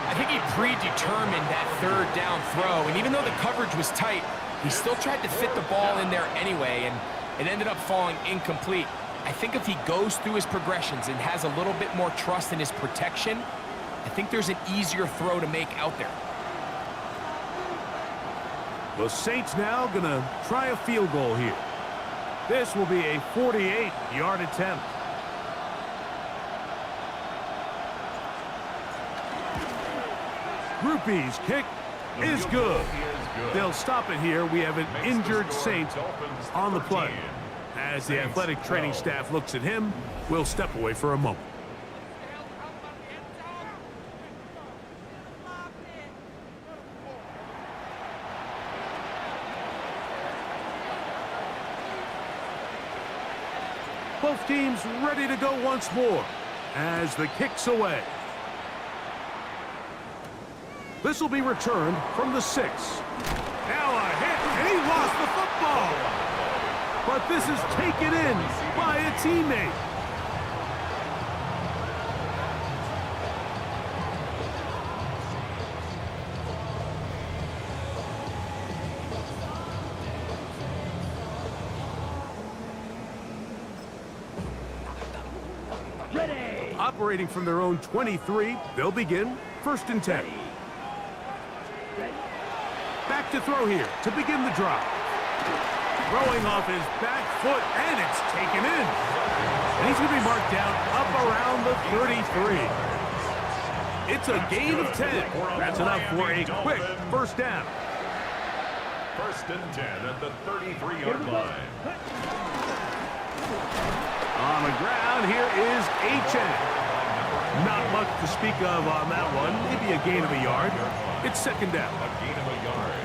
I think he predetermined that 3rd down throw, and even though the coverage was tight, he still tried to fit the ball in there anyway, and it ended up falling incomplete. I think if he goes through his progressions and has a little bit more trust in his protection, I think there's an easier throw to make out there. The Saints now going to try a field goal here. This will be a 48-yard attempt. Rupee's kick is good. They'll stop it here. We have an injured Saint on the play. As the athletic training staff looks at him, we'll step away for a moment. Both teams ready to go once more as the kick's away. This will be returned from the 6. Now a hit, and he lost the football. But this is taken in by a teammate. Ready. Operating from their own 23, they'll begin 1st and 10. Back to throw here to begin the drive. Throwing off his back foot, and it's taken in. And he's going to be marked down up around the 33. It's a gain of 10. That's enough for a quick 1st down. 1st and 10 at the 33-yard line. On the ground, here is H.N. Not much to speak of on that one. Maybe a gain of a yard. It's 2nd down. A gain of a yard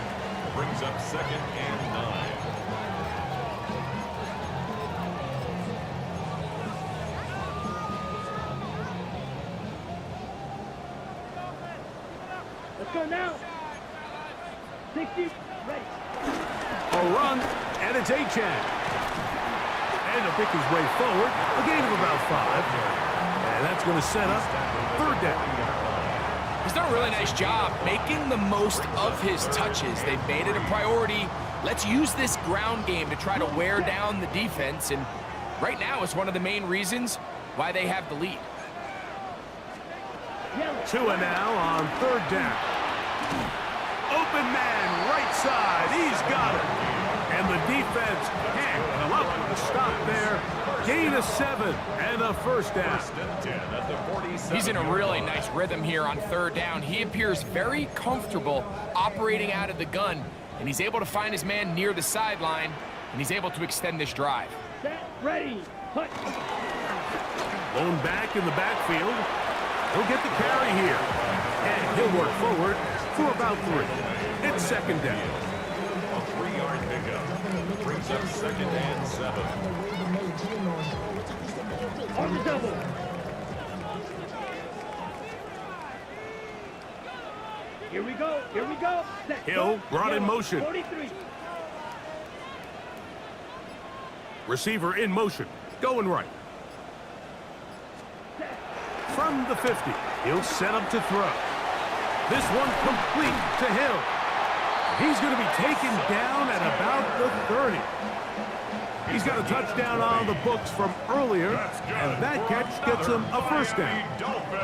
brings up 2nd and 9. Let's go now. 60. Ready. A run, and it's H.N. And he'll pick his way forward. A gain of about 5. And that's going to set up 3rd down. He's done a really nice job making the most of his touches. They've made it a priority. Let's use this ground game to try to wear down the defense. And right now, it's one of the main reasons why they have the lead. Yellow. Two and now on third down. Open man, right side. He's got it. And the defense can't come up with a stop there. Gain of 7 and a first down. He's in a really nice rhythm here on third down. He appears very comfortable operating out of the gun, and he's able to find his man near the sideline, and he's able to extend this drive. Set, ready, put. Lone back in the backfield. He'll get the carry here. And he'll work forward for about 3. It's second down. A 3-yard pickup brings up second and 7. On the double. Here we go, here we go. Set, Hill go. brought in Yellow, motion. 43. Receiver in motion. Going right. Set. From the 50, he'll set up to throw. This one complete to Hill. He's going to be taken down at about the 30. He's got a touchdown on the books from earlier, and that catch gets him a first down.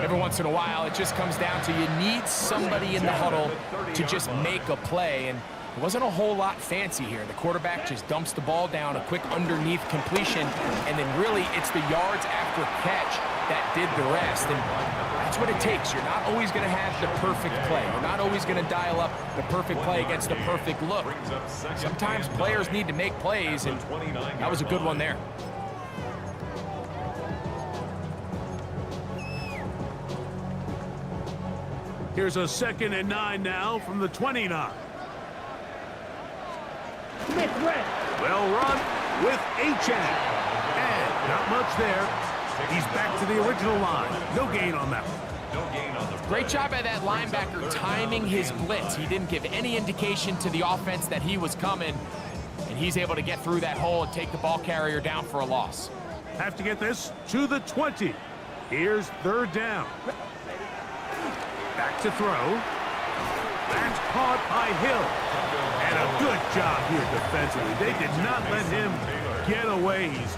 Every once in a while, it just comes down to you need somebody in the huddle to just make a play, and it wasn't a whole lot fancy here. The quarterback just dumps the ball down, a quick underneath completion, and then really it's the yards after catch that did the rest. And that's what it takes. You're not always going to have the perfect play. You're not always going to dial up the perfect play against the perfect look. Sometimes players need to make plays, and that was a good one there. Here's a 2nd and 9 now from the 29. Smith, red. Well run with H.N. And not much there. He's back to the original line. No gain on that one. Great job by that linebacker timing his blitz. He didn't give any indication to the offense that he was coming, and he's able to get through that hole and take the ball carrier down for a loss. Have to get this to the 20. Here's third down. Back to throw. That's caught by Hill. And a good job here defensively. They did not let him get away. He's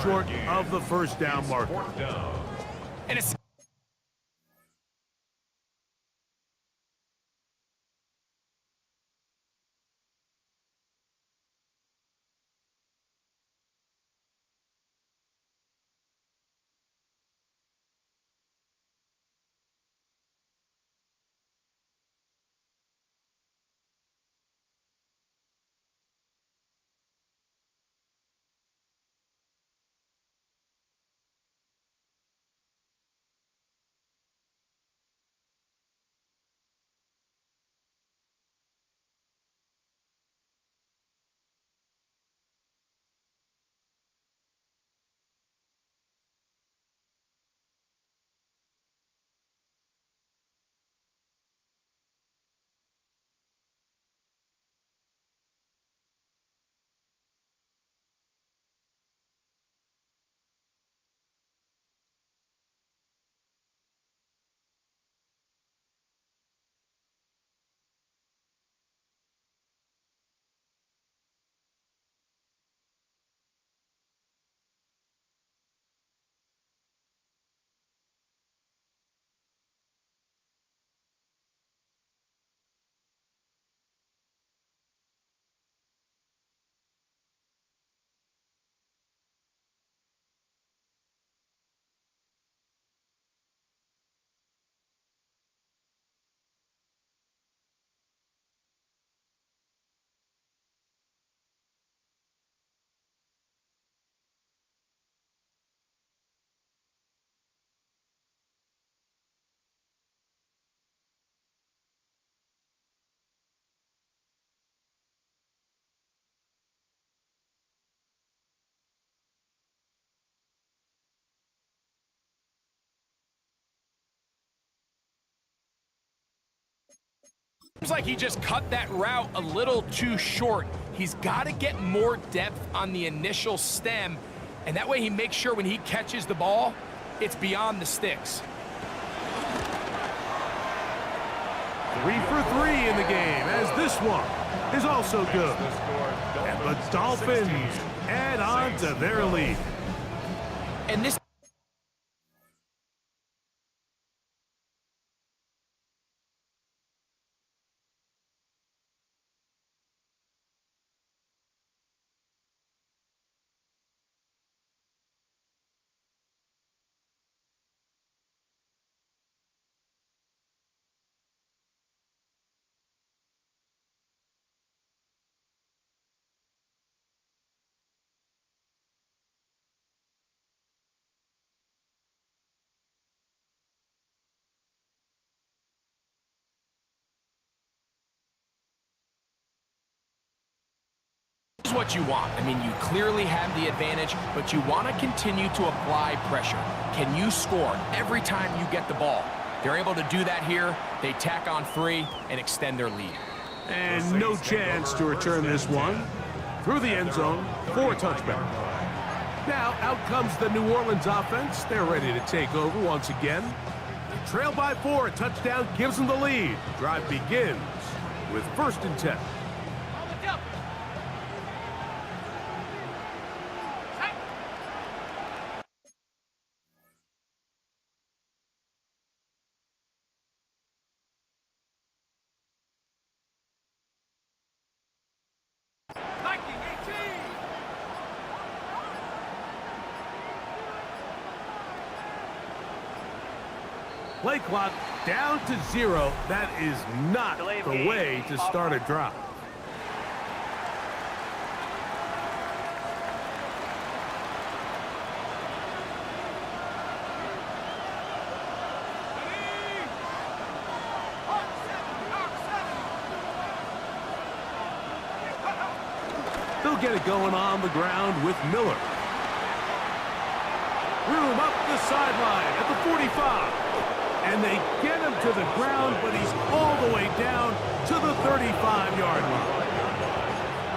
short of the first down marker. Fourth down. And it's seems like he just cut that route a little too short. He's got to get more depth on the initial stem, and that way he makes sure when he catches the ball, it's beyond the sticks. 3 for 3 in the game, as this one is also good. And the Dolphins add on to their lead. And this is what you want. I mean, you clearly have the advantage, but you want to continue to apply pressure. Can you score every time you get the ball? They're able to do that here. They tack on 3 and extend their lead. And no chance to return this one through the end zone for a touchback. Now out comes the New Orleans offense. They're ready to take over once again. They trail by 4. A touchdown gives them the lead. Drive begins with 1st and 10. Play clock down to 0. That is not the way to start a drive. They'll get it going on the ground with Miller. Room up the sideline at the 45. And they get him to the ground, but he's all the way down to the 35-yard line.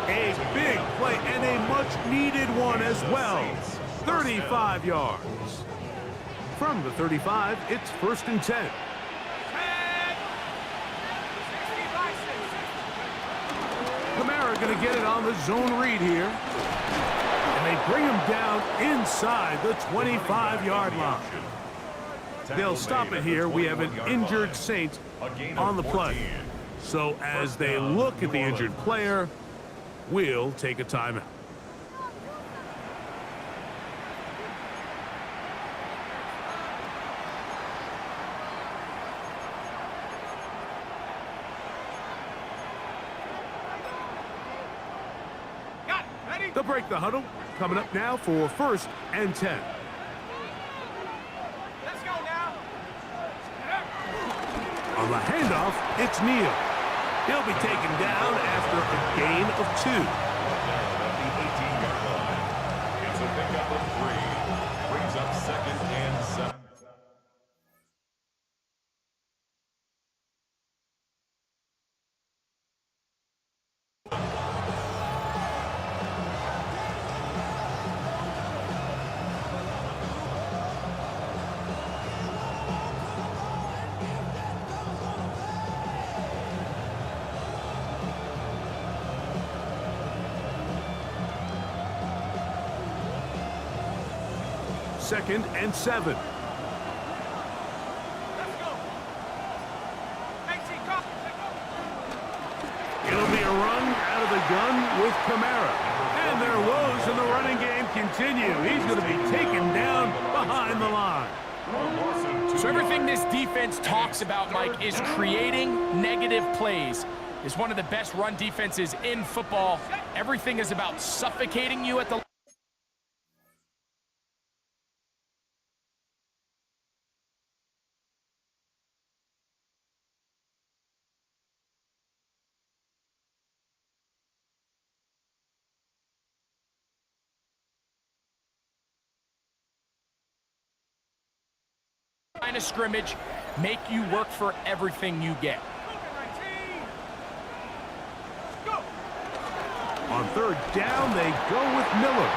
A big play and a much-needed one as well. 35 yards. From the 35, it's 1st and 10. Kamara going to get it on the zone read here. And They bring him down inside the 25-yard line. They'll stop it here. We have an injured Saint on the play. So as they look at the injured player, we'll take a timeout. They'll break the huddle. Coming up now for 1st and 10. Let's go now. On the handoff, it's Neal. He'll be taken down after a gain of 2. At the 18-yard line. It's a pickup of 3. Brings up 2nd and 7. Second and 7. Let's go. 18, copy. Let's go. It'll be a run out of the gun with Kamara. And their woes in the running game continue. He's going to be taken down behind the line. So everything this defense talks about, Mike, is creating negative plays. It's one of the best run defenses in football. Everything is about suffocating you at the line of scrimmage, make you work for everything you get. On 3rd down, they go with Miller.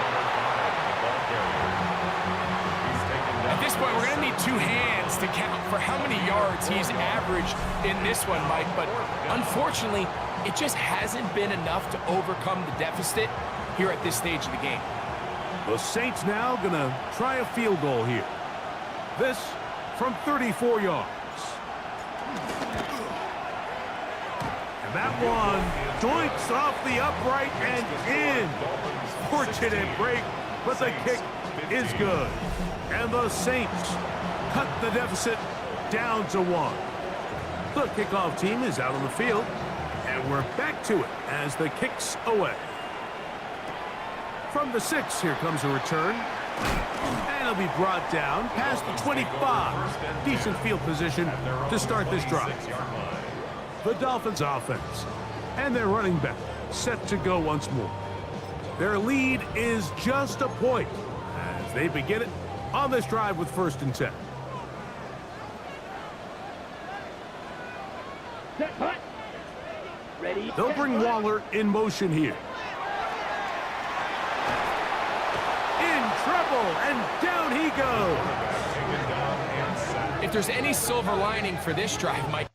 At this point, we're going to need 2 hands to count for how many yards he's averaged in this one, Mike. But unfortunately, it just hasn't been enough to overcome the deficit here at this stage of the game. The Saints now going to try a field goal here. This from 34 yards. And that one doinks off the upright and in. Fortunate break, but the kick is good. And the Saints cut the deficit down to 1. The kickoff team is out on the field, and we're back to it as the kick's away. From the 6, here comes a return. And it'll be brought down past the 25. Decent field position to start this drive. The Dolphins offense and their running back set to go once more. Their lead is just a point as they begin it on this drive with 1st and 10. Set, hut. Ready. They'll bring Waller in motion here. Trouble, and down he goes. If there's any silver lining for this drive, Mike,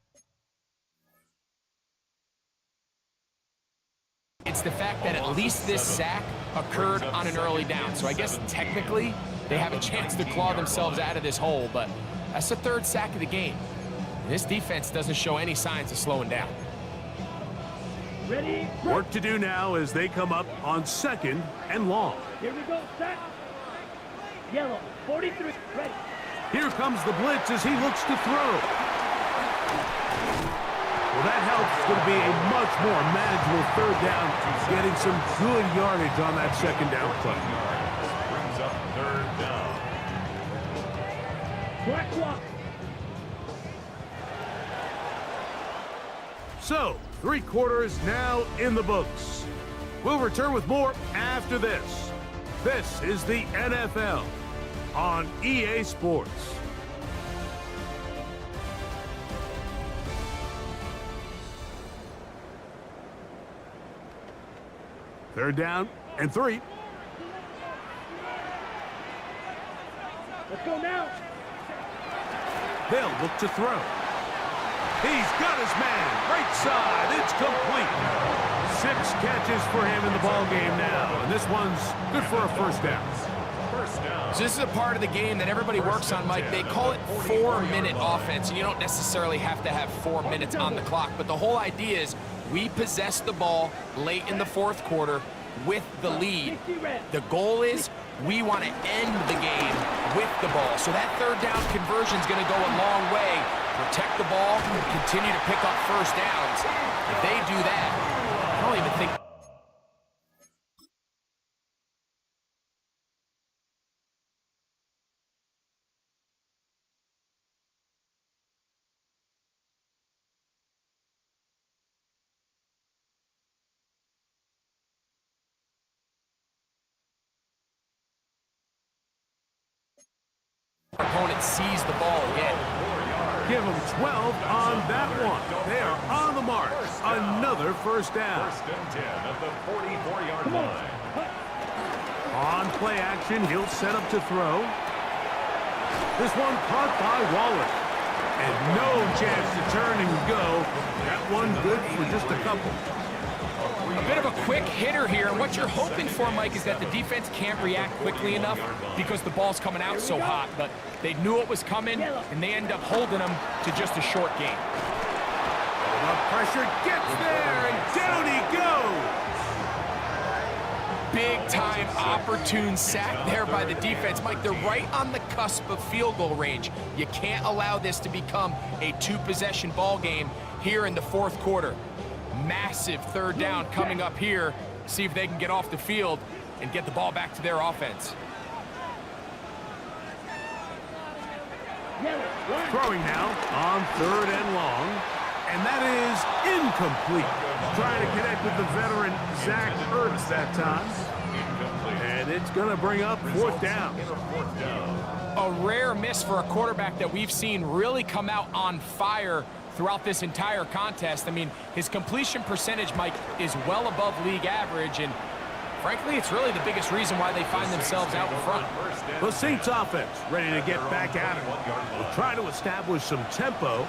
it's the fact that at least this sack occurred on an early down. So I guess technically they have a chance to claw themselves out of this hole, but that's the 3rd sack of the game. And this defense doesn't show any signs of slowing down. Ready. Work to do now as they come up on 2nd and long. Here we go. Set. Yellow. 43. Ready. Here comes the blitz as he looks to throw. Well, that helps. It's going to be a much more manageable 3rd down, getting some good yardage on that 2nd down play. Brings up 3rd down. Black walk. So, 3 quarters now in the books. We'll return with more after this. This is the NFL on EA Sports. Third down and 3. Let's go now. They'll look to throw. He's got his man. Right side. It's complete. 6 catches for him in the ball game now. And this one's good for a first down. So this is a part of the game that everybody works on, Mike. They call it 4-minute offense, and you don't necessarily have to have 4 minutes on the clock. But the whole idea is we possess the ball late in the fourth quarter with the lead. The goal is we want to end the game with the ball. So that third down conversion is going to go a long way. Protect the ball, continue to pick up first downs. If they do that, I don't even think... opponent sees the ball again. Give them 12 on that one. They are on the mark. Another first down. First and 10 at the 44-yard line. On play action, he'll set up to throw. This one caught by Wallace. And no chance to turn and go. That one good for just a couple. A bit of a quick hitter here, and what you're hoping for, Mike, is that the defense can't react quickly enough because the ball's coming out so hot, but they knew it was coming, and they end up holding them to just a short game. The pressure gets there, and down he goes. Big-time opportune sack there by the defense. Mike, they're right on the cusp of field goal range. You can't allow this to become a 2-possession ball game here in the fourth quarter. Massive third down coming up here. See if they can get off the field and get the ball back to their offense. Throwing now on 3rd and long. And that is incomplete. Trying to connect with the veteran Zach Ertz that time. And it's going to bring up 4th down. A rare miss for a quarterback that we've seen really come out on fire throughout this entire contest. I mean, his completion percentage, Mike, is well above league average, and frankly, it's really the biggest reason why they find themselves out in front. The Saints offense ready to get back at it. We'll try to establish some tempo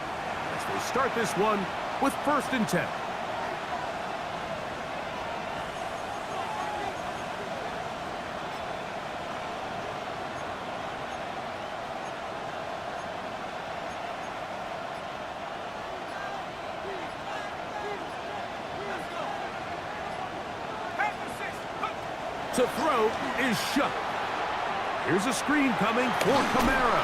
as they start this one with 1st and 10. To throw is shut. Here's a screen coming for Kamara.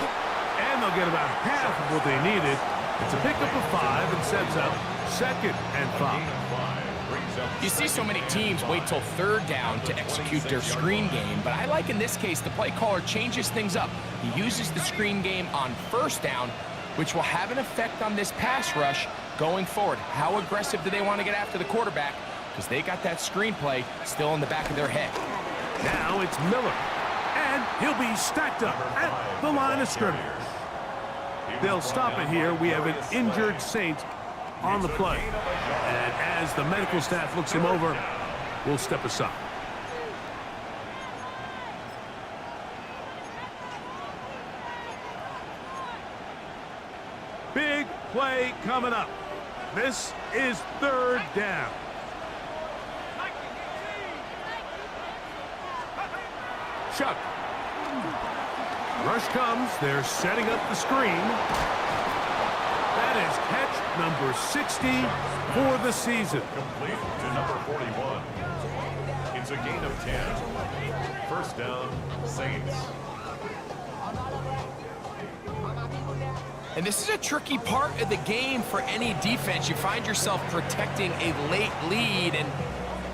And they'll get about half of what they needed. It's a pickup of 5 and sets up 2nd and 5. You see so many teams wait till 3rd down to execute their screen game, but I like in this case the play caller changes things up. He uses the screen game on 1st down, which will have an effect on this pass rush going forward. How aggressive do they want to get after the quarterback? Because they got that screenplay still in the back of their head. Now it's Miller, and he'll be stacked up at the line of scrimmage. They'll stop it here. We have an injured Saint on the play. And as the medical staff looks him over, we'll step aside. Big play coming up. This is 3rd down. Chuck. Rush comes. They're setting up the screen. That is catch number 60 for the season. Complete to number 41. It's a gain of 10. First down, Saints. And this is a tricky part of the game for any defense. You find yourself protecting a late lead, and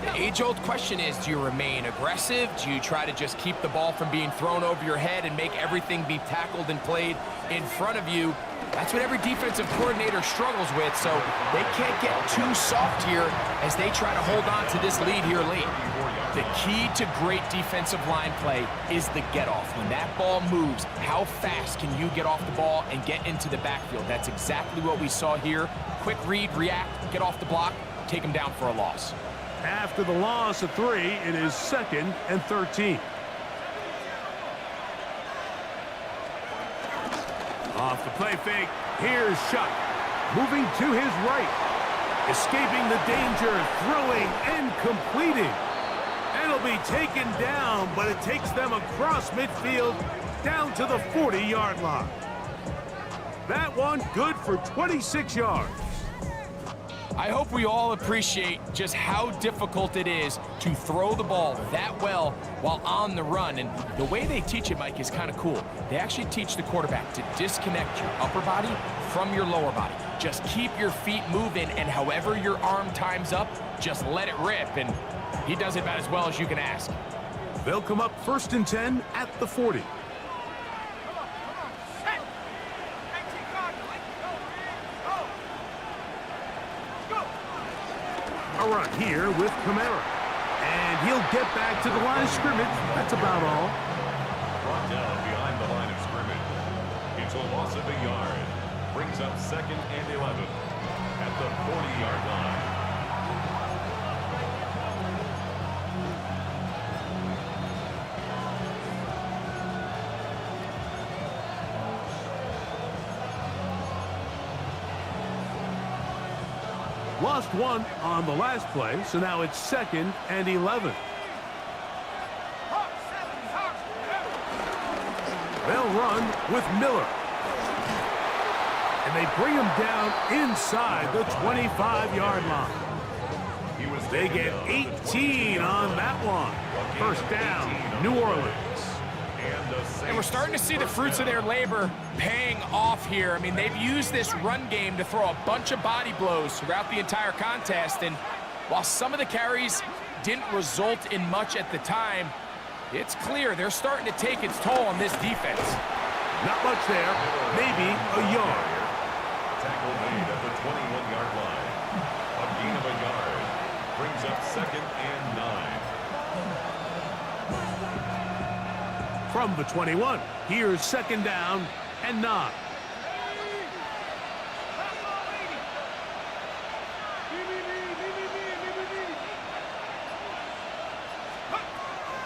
the age-old question is, do you remain aggressive? Do you try to just keep the ball from being thrown over your head and make everything be tackled and played in front of you? That's what every defensive coordinator struggles with, so they can't get too soft here as they try to hold on to this lead here late. The key to great defensive line play is the get-off. When that ball moves, how fast can you get off the ball and get into the backfield? That's exactly what we saw here. Quick read, react, get off the block, take them down for a loss. After the loss of 3, it is 2nd and 13. Off the play fake, here's Shuck. moving to his right. Escaping the danger, throwing and completing. And it'll be taken down, but it takes them across midfield down to the 40-yard line. That one good for 26 yards. I hope we all appreciate just how difficult it is to throw the ball that well while on the run. And the way they teach it, Mike, is kind of cool. They actually teach the quarterback to disconnect your upper body from your lower body. Just keep your feet moving, and however your arm times up, just let it rip. And he does it about as well as you can ask. They'll come up 1st and 10 at the 40. A run here with Kamara. And he'll get back to the line of scrimmage. That's about all. Brought down behind the line of scrimmage. It's a loss of a yard. Brings up 2nd and 11 at the 40-yard line. Lost one on the last play, so now it's 2nd and 11. They'll run with Miller. And they bring him down inside the 25-yard line. They get 18 on that one. 1st down, New Orleans. And we're starting to see the fruits of their labor paying off here. I mean, they've used this run game to throw a bunch of body blows throughout the entire contest. And while some of the carries didn't result in much at the time, it's clear they're starting to take its toll on this defense. Not much there, maybe a yard. Tackle made at the 21-yard line. A gain of a yard. Brings up 2nd and 9. From the 21, here's 2nd down and 9.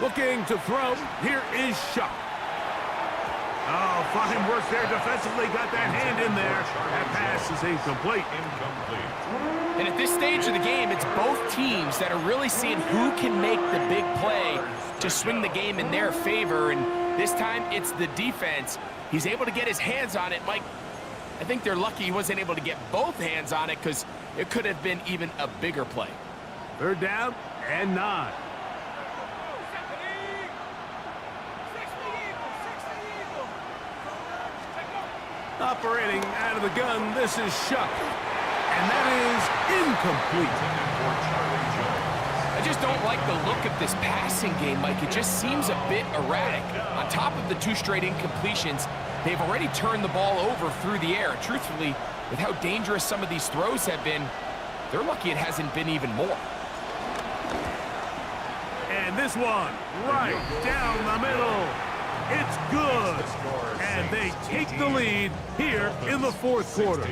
Looking to throw, here is Shuck. Oh, fine work there defensively, got that hand in there. That pass is incomplete. And at this stage of the game, it's both teams that are really seeing who can make the big play to swing the game in their favor. And this time, it's the defense. He's able to get his hands on it. Mike, I think they're lucky he wasn't able to get both hands on it, because it could have been even a bigger play. 3rd down and 9. Operating out of the gun, this is Shuck. And that is incomplete. I just don't like the look of this passing game, Mike. It just seems a bit erratic. On top of the 2 straight incompletions, they've already turned the ball over through the air. Truthfully, with how dangerous some of these throws have been, they're lucky it hasn't been even more. And this one, right down the middle. It's good. And they take the lead here in the 4th quarter.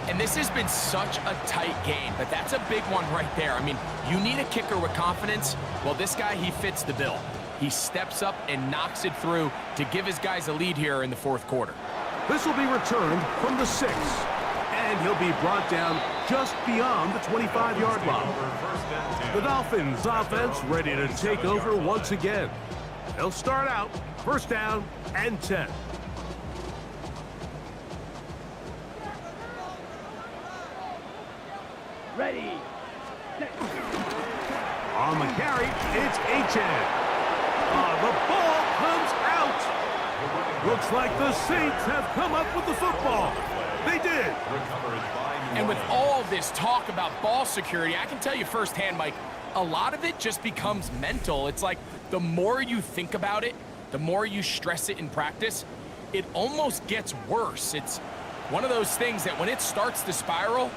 And this has been such a tight game, but that's a big one right there. I mean, you need a kicker with confidence. Well, this guy, he fits the bill. He steps up and knocks it through to give his guys a lead here in the 4th quarter. This will be returned from the 6. And he'll be brought down just beyond the 25-yard line. The Dolphins offense ready to take over once again. They'll start out 1st down and 10. Ready. On the carry, it's H.N. The ball comes out. Looks like the Saints have come up with the football. They did. And with all this talk about ball security, I can tell you firsthand, Mike, a lot of it just becomes mental. It's like the more you think about it, the more you stress it in practice, it almost gets worse. It's one of those things that when it starts to spiral,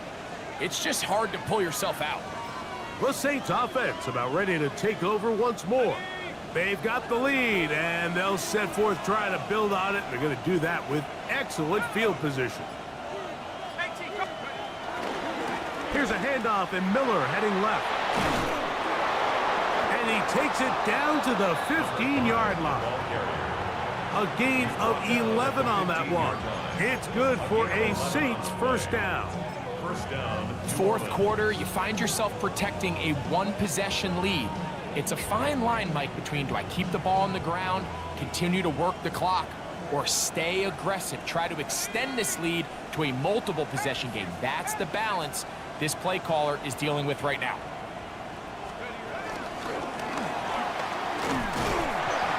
it's just hard to pull yourself out. The Saints offense about ready to take over once more. They've got the lead, and they'll set forth trying to build on it. They're going to do that with excellent field position. Here's a handoff, and Miller heading left. And he takes it down to the 15-yard line. A gain of 11 on that one. It's good for a Saints first down. First down. Fourth quarter, you find yourself protecting a one-possession lead. It's a fine line, Mike, between do I keep the ball on the ground, continue to work the clock, or stay aggressive, try to extend this lead to a multiple possession game. That's the balance this play caller is dealing with right now.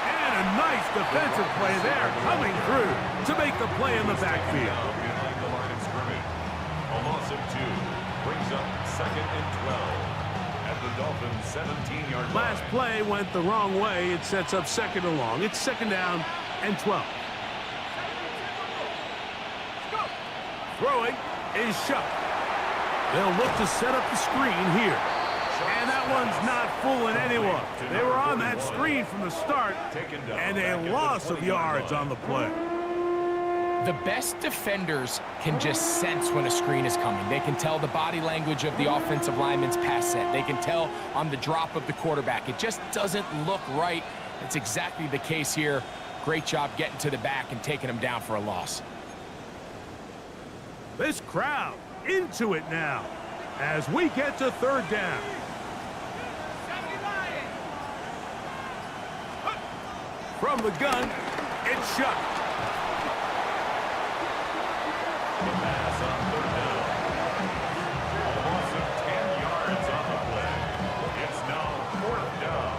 And a nice defensive play there coming through to make the play in the backfield. Behind the line of scrimmage. A loss of 2 brings up 2nd and 12 at the Dolphins' 17-yard line. Last play went the wrong way. It sets up 2nd and long. It's 2nd down and 12. Throwing is shut. They'll look to set up the screen here. And that one's not fooling anyone. They were on that screen from the start, and a loss of yards on the play. The best defenders can just sense when a screen is coming. They can tell the body language of the offensive lineman's pass set. They can tell on the drop of the quarterback. It just doesn't look right. It's exactly the case here. Great job getting to the back and taking him down for a loss. This crowd into it now as we get to 3rd down. From the gun, it's shut. The pass on 3rd down. A loss of 10 yards on the play. It's now 4th down.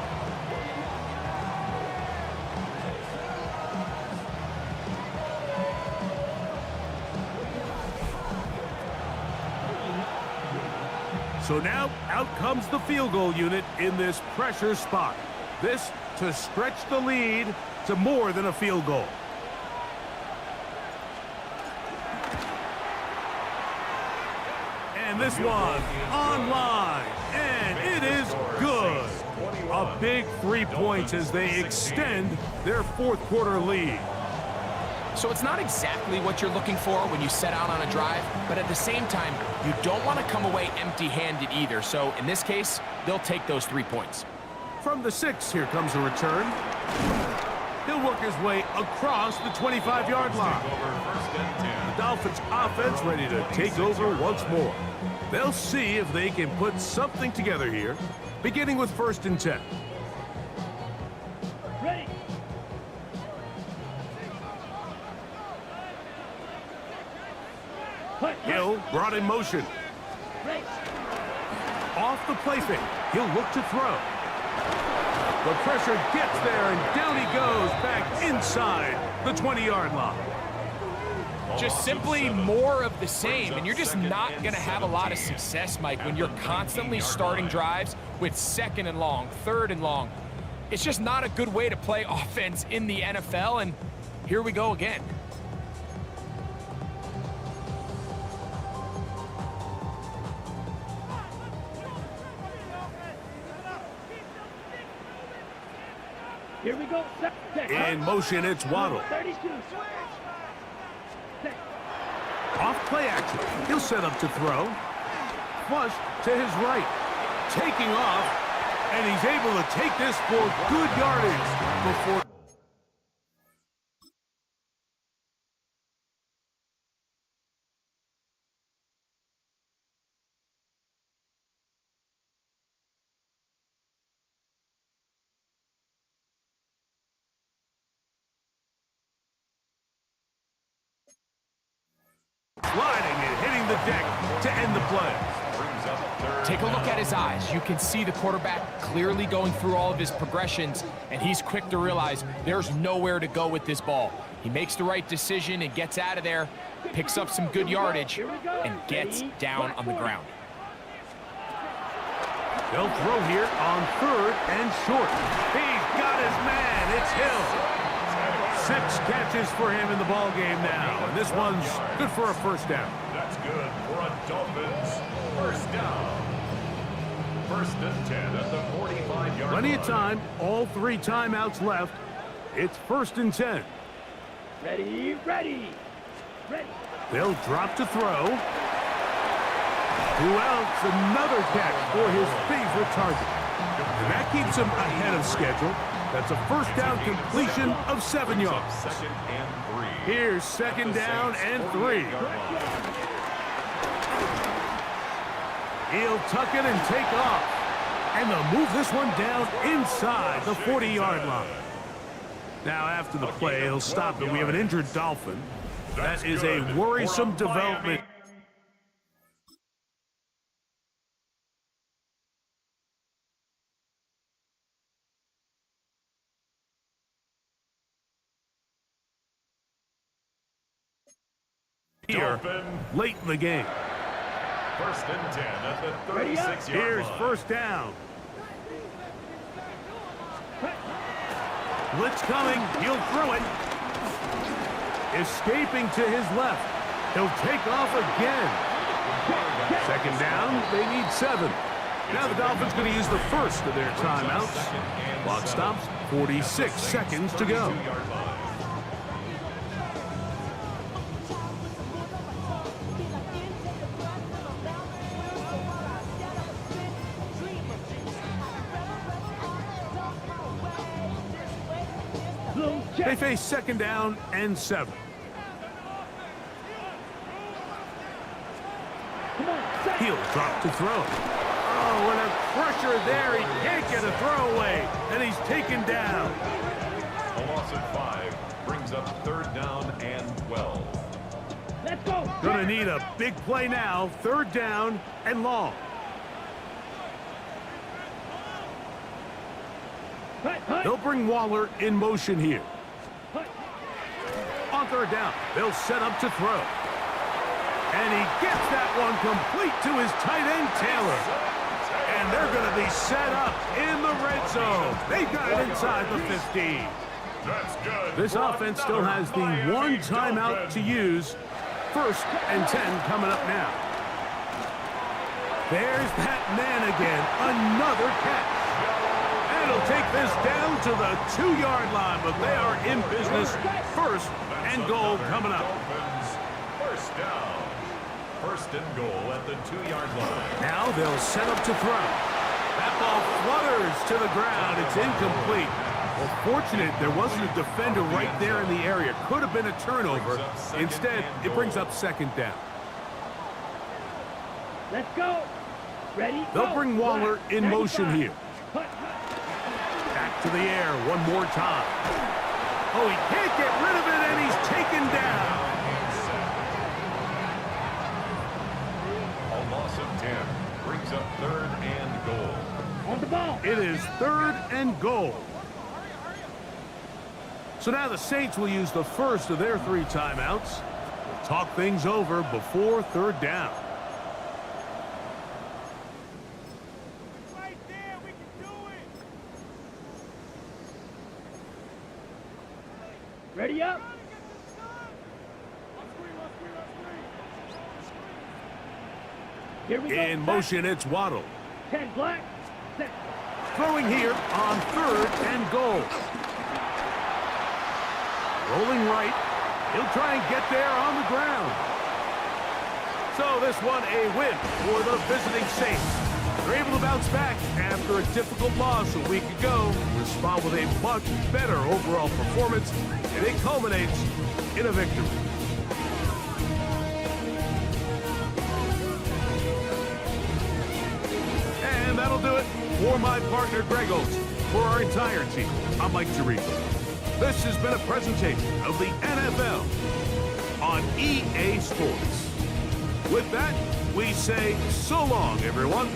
So now out comes the field goal unit in this pressure spot. This to stretch the lead to more than a field goal. And this one online, and it is good. A big 3 points as they extend their 4th quarter lead. So it's not exactly what you're looking for when you set out on a drive, but at the same time, you don't want to come away empty-handed either. So in this case, they'll take those 3 points. From the 6, here comes a return. He'll work his way across the 25-yard line. The Dolphins offense ready to take over once more. They'll see if they can put something together here, beginning with 1st and 10. Ready. Hill brought in motion. Ready. Off the play fake. He'll look to throw. The pressure gets there, and down he goes back inside the 20-yard line. Just simply more of the same, and you're just not going to have a lot of success, Mike, when you're constantly starting drives with 2nd and long, 3rd and long. It's just not a good way to play offense in the NFL, and here we go again. Here we go. In motion, it's Waddle. 32. Off play action. He'll set up to throw. Flush to his right. Taking off. And he's able to take this for good yardage before. Sliding and hitting the deck to end the play. Take a look at his eyes. You can see the quarterback clearly going through all of his progressions, and he's quick to realize there's nowhere to go with this ball. He makes the right decision and gets out of there, picks up some good yardage, and gets down on the ground. They'll throw here on 3rd and short. He's got his man. It's Hill. 6 catches for him in the ball game now, and this one's good for a 1st down. That's good for a Dolphins 1st down. 1st and 10 at the 45-yard line. Plenty of time. All 3 timeouts left. It's 1st and 10. Ready, ready, ready. They'll drop to throw. Who else? Another catch for his favorite target. And that keeps him ahead of schedule. That's a first down completion of 7 Brings yards. up second and 3. Here's second down and 3. He'll tuck it and take off. And they'll move this one down inside the 40-yard line. Now, after the play, he'll stop it. We have an injured Dolphin. That is a worrisome development. Here, late in the game. First and 10 at the 36-yard line. Here's first down. Blitz coming. He'll throw it. Escaping to his left. He'll take off again. Second down. They need 7. Now the Dolphins going to use the first of their timeouts. Clock stops. 46 seconds to go. They face second down and 7. He'll drop to throw. Oh, and a pressure there. He can't get a throwaway, and he's taken down. A loss of 5 brings up third down and 12. Let's go. Gonna need a big play now. Third down and long. They'll bring Waller in motion here. On third down, they'll set up to throw. And he gets that one complete to his tight end, Taylor. And they're going to be set up in the red zone. They've got it inside the 15. That's good. This offense still has the one timeout to use. First and 10 coming up now. There's that man again. Another catch. And he'll take this down to the 2-yard line, but they are in business. First and goal coming up. First down. First and goal at the 2-yard line. Now they'll set up to throw. That ball flutters to the ground. It's incomplete. Well, fortunate there wasn't a defender right there in the area. Could have been a turnover. Instead, it brings up second down. Let's go. Ready? They'll bring Waller in motion here. Back to the air one more time. Oh, he can't get rid of it, and he's taken down. A loss of 10 brings up third and goal. On the ball. It is third and goal. So now the Saints will use the first of their 3 timeouts. Talk things over before third down. Right there, we can do it. Ready up. Here we go. In motion, it's Waddle. 10 black. Set. Throwing here on third and goal. Rolling right. He'll try and get there on the ground. So this one a win for the visiting Saints. They're able to bounce back after a difficult loss a week ago. Respond with a much better overall performance, and it culminates in a victory. And that'll do it for my partner, Greg Olson. For our entire team, I'm Mike Tirico. This has been a presentation of the NFL on EA Sports. With that, we say so long, everyone.